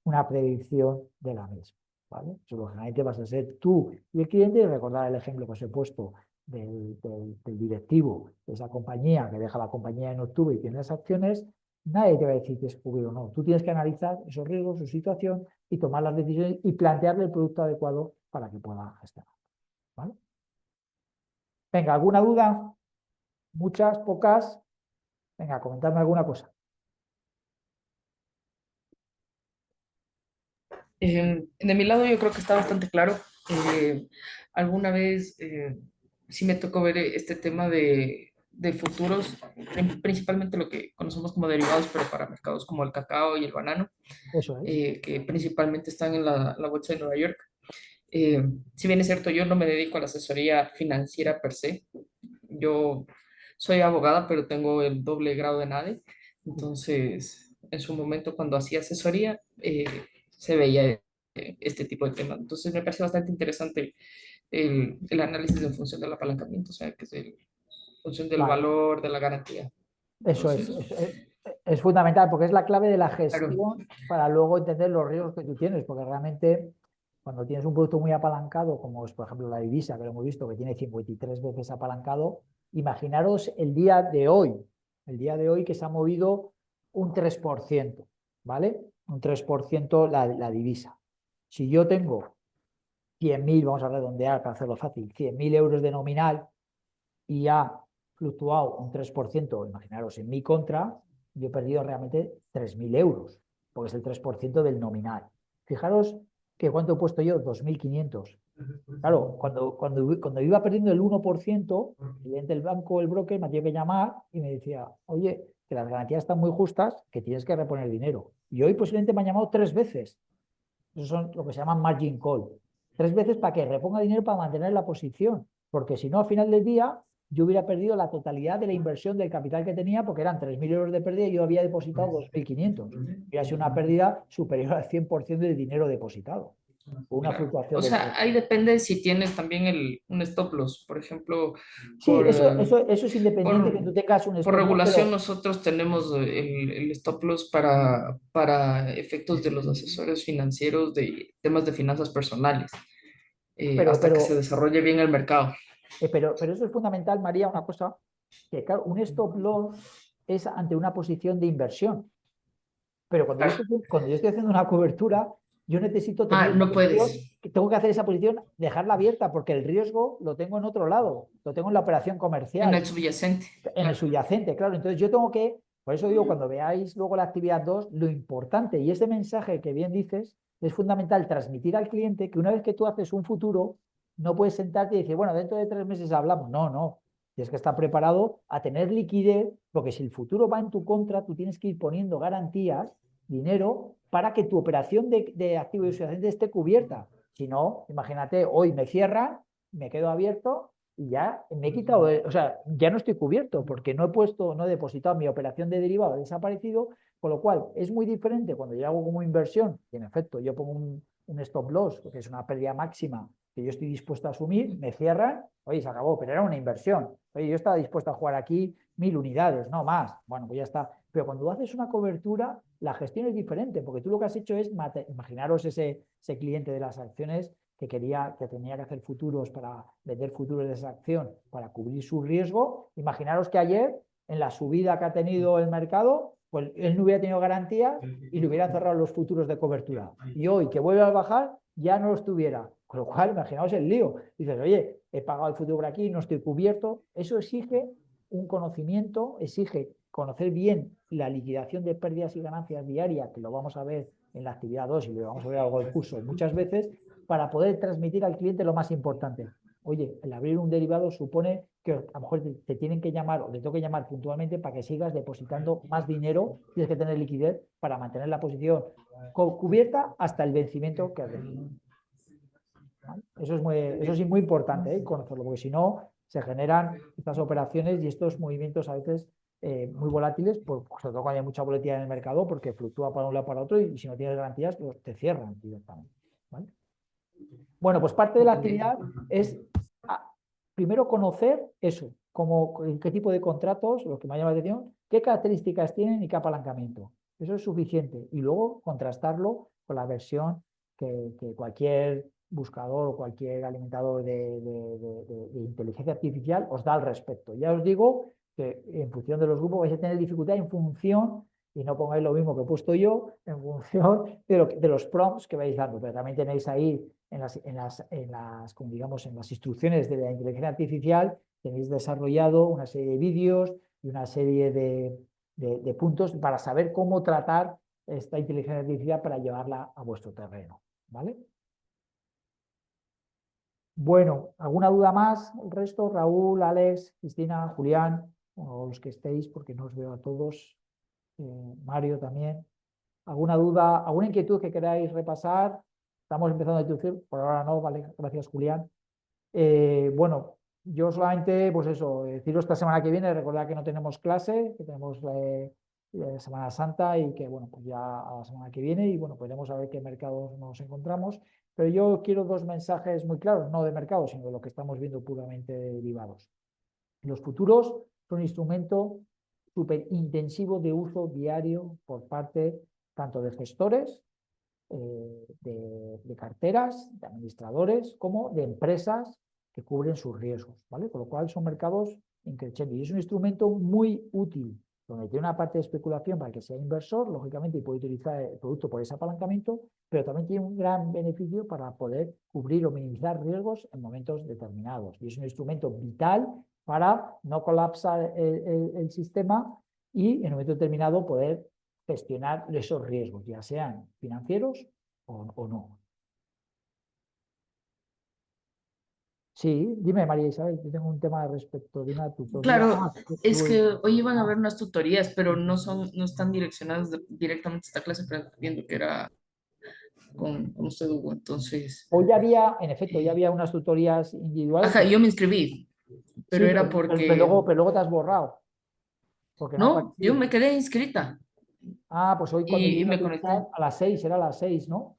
una predicción de la misma, ¿vale? Eso, lógicamente, vas a ser tú y el cliente, y recordar el ejemplo que os he puesto del directivo de esa compañía que deja la compañía en octubre y tiene las acciones. Nadie te va a decir si es cubrir o no. Tú tienes que analizar esos riesgos, su situación y tomar las decisiones y plantearle el producto adecuado para que pueda gestionar, ¿vale? Venga, ¿alguna duda? ¿Muchas? ¿Pocas? Venga, comentadme alguna cosa. De mi lado yo creo que está bastante claro. Eh, Alguna vez sí me tocó ver este tema de futuros, principalmente lo que conocemos como derivados, pero para mercados como el cacao y el banano, Eso es. que principalmente están en la bolsa de Nueva York. Si bien es cierto, yo no me dedico a la asesoría financiera per se. Yo soy abogada, pero tengo el doble grado de NADE. Entonces, en su momento, cuando hacía asesoría, se veía este tipo de temas. Entonces, me parece bastante interesante el análisis en función del apalancamiento, o sea, que es en función del Vale. valor de la garantía. Eso Entonces, es fundamental porque es la clave de la claro, gestión para luego entender los riesgos que tú tienes, porque realmente cuando tienes un producto muy apalancado, como es por ejemplo la divisa, que lo hemos visto que tiene 53 veces apalancado, imaginaros el día de hoy que se ha movido un 3%, ¿vale? Un 3% la divisa. Si yo tengo 100.000, vamos a redondear para hacerlo fácil, 100.000 euros de nominal y ha fluctuado un 3%, imaginaros, en mi contra, yo he perdido realmente 3.000 euros, porque es el 3% del nominal. Fijaros ¿Que cuánto he puesto yo? 2.500. Claro, cuando iba perdiendo el 1%, el banco, el broker, me tenía que llamar y me decía, oye, que las garantías están muy justas, que tienes que reponer dinero. Y hoy posiblemente me han llamado 3 veces. Eso son lo que se llama margin call. 3 veces para que reponga dinero para mantener la posición. Porque si no, al final del día, yo hubiera perdido la totalidad de la inversión del capital que tenía, porque eran 3.000 euros de pérdida y yo había depositado 2.500. Hubiera sido una pérdida superior al 100% del dinero depositado. O una Claro. fluctuación O del sea, 3. ahí depende si tienes también un stop loss. Por ejemplo, Sí, por, eso es independiente que por, tú tengas un por stop loss, regulación pero, nosotros tenemos el stop loss para efectos de los asesores financieros de temas de finanzas personales, pero, hasta que se pero, desarrolle bien el mercado. pero eso es fundamental, María, una cosa, que claro, un stop loss es ante una posición de inversión. Pero Claro. cuando yo estoy haciendo una cobertura, yo necesito tener Ah, esa no posición, puedes. que tengo que hacer esa posición, dejarla abierta, porque el riesgo lo tengo en otro lado, lo tengo en la operación En comercial, el subyacente. en el Claro. subyacente, claro. Entonces yo tengo que, por eso digo, cuando veáis luego la actividad 2 lo importante, y ese mensaje que bien dices, es fundamental transmitir al cliente que una vez que tú haces un futuro, no puedes sentarte y decir, bueno, dentro de 3 meses hablamos. No, no. Tienes que estar preparado a tener liquidez, porque si el futuro va en tu contra, tú tienes que ir poniendo garantías, dinero, para que tu operación de activo y subyacente esté cubierta. Si no, imagínate, hoy me cierran, me quedo abierto y ya me he quitado, o sea, ya no estoy cubierto porque no he puesto, no he depositado mi operación de derivado, ha desaparecido, con lo cual es muy diferente cuando yo hago como inversión, y en efecto yo pongo un stop loss, que es una pérdida máxima que yo estoy dispuesto a asumir, me cierran, oye, se acabó, pero era una inversión. Oye, yo estaba dispuesto a jugar aquí 1.000 unidades, no más. Bueno, pues ya está. Pero cuando haces una cobertura, la gestión es diferente, porque tú lo que has hecho es, imaginaros ese cliente de las acciones que tenía que hacer futuros para vender futuros de esa acción para cubrir su riesgo. Imaginaros que ayer, en la subida que ha tenido el mercado, pues él no hubiera tenido garantías y le hubieran cerrado los futuros de cobertura. Y hoy que vuelve a bajar, ya no los tuviera. Con lo cual, imaginaos el lío. Dices, oye, he pagado el futuro por aquí, no estoy cubierto. Eso exige un conocimiento, exige conocer bien la liquidación de pérdidas y ganancias diarias, que lo vamos a ver en la actividad 2 y lo vamos a ver algo del curso muchas veces, para poder transmitir al cliente lo más importante. Oye, el abrir un derivado supone que a lo mejor te tienen que llamar o te tengo que llamar puntualmente para que sigas depositando más dinero, tienes que tener liquidez para mantener la posición cubierta hasta el vencimiento que has decidido. ¿Vale? Eso es muy importante, conocerlo, porque si no, se generan estas operaciones y estos movimientos a veces muy volátiles, sobre todo cuando hay mucha volatilidad en el mercado, porque fluctúa para un lado para otro y si no tienes garantías, pues te cierran directamente. ¿Vale? Bueno, pues parte de la Entendido. actividad es primero conocer eso, qué tipo de contratos, los que me llaman la atención, qué características tienen y qué apalancamiento. Eso es suficiente. Y luego contrastarlo con la versión que cualquier buscador o cualquier alimentador de inteligencia artificial os da al respecto. Ya os digo que en función de los grupos vais a tener dificultad en función, y no pongáis lo mismo que he puesto yo, en función de los prompts que vais dando, pero también tenéis ahí como digamos, en las instrucciones de la inteligencia artificial, tenéis desarrollado una serie de vídeos y una serie de puntos para saber cómo tratar esta inteligencia artificial para llevarla a vuestro terreno. ¿Vale? Bueno, ¿alguna duda más? El resto, Raúl, Alex, Cristina, Julián, o los que estéis, porque no os veo a todos, Mario también. ¿Alguna duda, alguna inquietud que queráis repasar? Estamos empezando a introducir, por ahora no, vale, gracias Julián. Bueno, yo solamente, pues eso, deciros esta semana que viene, recordad que no tenemos clase, que tenemos la Semana Santa y que, bueno, pues ya a la semana que viene y, bueno, podremos saber qué mercados nos encontramos. Pero yo quiero dos mensajes muy claros, no de mercado, sino de lo que estamos viendo puramente derivados. Los futuros son un instrumento súper intensivo de uso diario por parte tanto de gestores, de carteras, de administradores, como de empresas que cubren sus riesgos, ¿vale? Con lo cual son mercados increciendo y es un instrumento muy útil, donde tiene una parte de especulación para que sea inversor, lógicamente, y puede utilizar el producto por ese apalancamiento, pero también tiene un gran beneficio para poder cubrir o minimizar riesgos en momentos determinados. Y es un instrumento vital para no colapsar el sistema y en un momento determinado poder gestionar esos riesgos, ya sean financieros o no. Sí, dime, María Isabel, yo tengo un tema respecto de una tutoría. Claro, Ah, es que hoy iban a ah, haber unas tutorías, pero no están direccionadas directamente a esta clase, pero viendo que era con usted, Hugo. Entonces, hoy había, en efecto, ya eh, había unas tutorías individuales, ajá, pero yo me inscribí, pero sí, era porque, pero luego te has borrado, porque no no, yo aparecía. me quedé inscrita Ah, pues hoy cuando yo y iba a me pinchar conecté. a las 6, era a las 6, ¿no?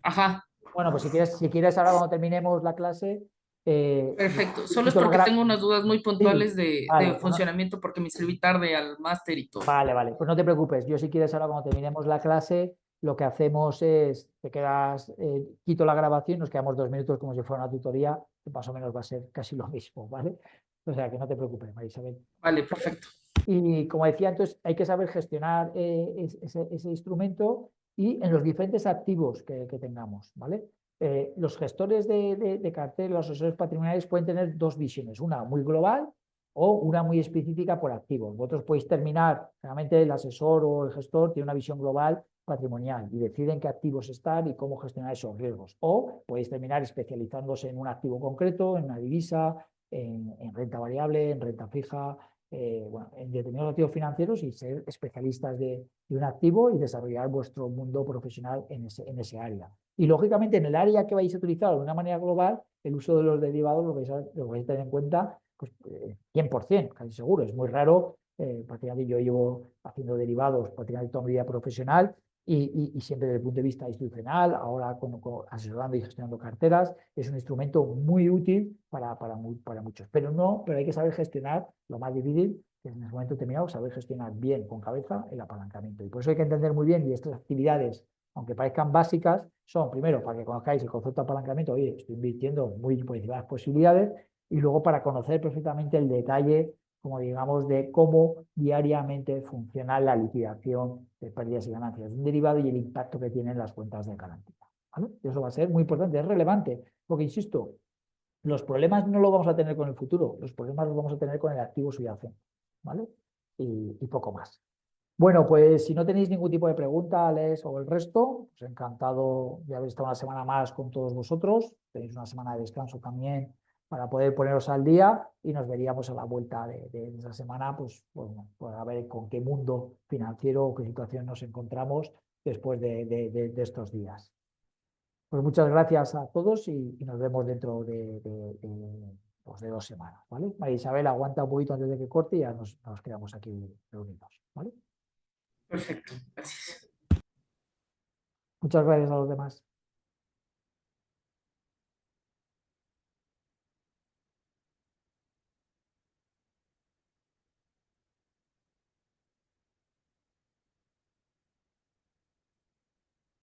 Ajá, Bueno, pues si quieres ahora cuando terminemos la clase, perfecto. Solo es quito la porque gra- tengo unas dudas muy Sí, puntuales vale, de funcionamiento porque me inscribí tarde al máster y todo. vale, pues no te preocupes. Yo si quieres ahora cuando terminemos la clase, lo que hacemos es, te quedas, quito la grabación, nos quedamos 2 minutos como si fuera una tutoría, que más o menos va a ser casi lo mismo, ¿vale? O sea, que no te preocupes, María Isabel. Vale, perfecto. Y como decía entonces, hay que saber gestionar ese instrumento y en los diferentes activos que tengamos, ¿vale? Los gestores de cartera, los asesores patrimoniales pueden tener dos visiones, una muy global o una muy específica por activos. Vosotros podéis terminar, realmente el asesor o el gestor tiene una visión global patrimonial y deciden qué activos están y cómo gestionar esos riesgos. O podéis terminar especializándose en un activo concreto, en una divisa, en renta variable, en renta fija, bueno, en determinados activos financieros y ser especialistas de un activo y desarrollar vuestro mundo profesional en ese área. Y lógicamente en el área que vais a utilizar de una manera global, el uso de los derivados lo vais a tener en cuenta pues, 100%, casi seguro. Es muy raro, prácticamente yo llevo haciendo derivados prácticamente toda mi vida profesional y siempre desde el punto de vista institucional, ahora asesorando y gestionando carteras, es un instrumento muy útil para muchos. Pero hay que saber gestionar lo más difícil, que en ese momento determinado, saber gestionar bien con cabeza el apalancamiento. Y por eso hay que entender muy bien, y estas actividades, aunque parezcan básicas, son primero para que conozcáis el concepto de apalancamiento, oye, estoy invirtiendo muy por encima de las posibilidades, y luego para conocer perfectamente el detalle como digamos, de cómo diariamente funciona la liquidación de pérdidas y ganancias de un derivado y el impacto que tienen las cuentas de garantía. ¿Vale? Eso va a ser muy importante, es relevante, porque insisto, los problemas no los vamos a tener con el futuro, los problemas los vamos a tener con el activo subyacente, ¿vale? Y poco más. Bueno, pues si no tenéis ningún tipo de pregunta, Alex o el resto, pues encantado de haber estado una semana más con todos vosotros. Tenéis una semana de descanso también para poder poneros al día y nos veríamos a la vuelta de esa semana, pues, bueno, a ver con qué mundo financiero o qué situación nos encontramos después de estos días. Pues muchas gracias a todos y nos vemos dentro pues, de 2 semanas, ¿vale? María Isabel, aguanta un poquito antes de que corte y ya nos quedamos aquí reunidos, ¿vale? Perfecto, gracias. Muchas gracias a los demás.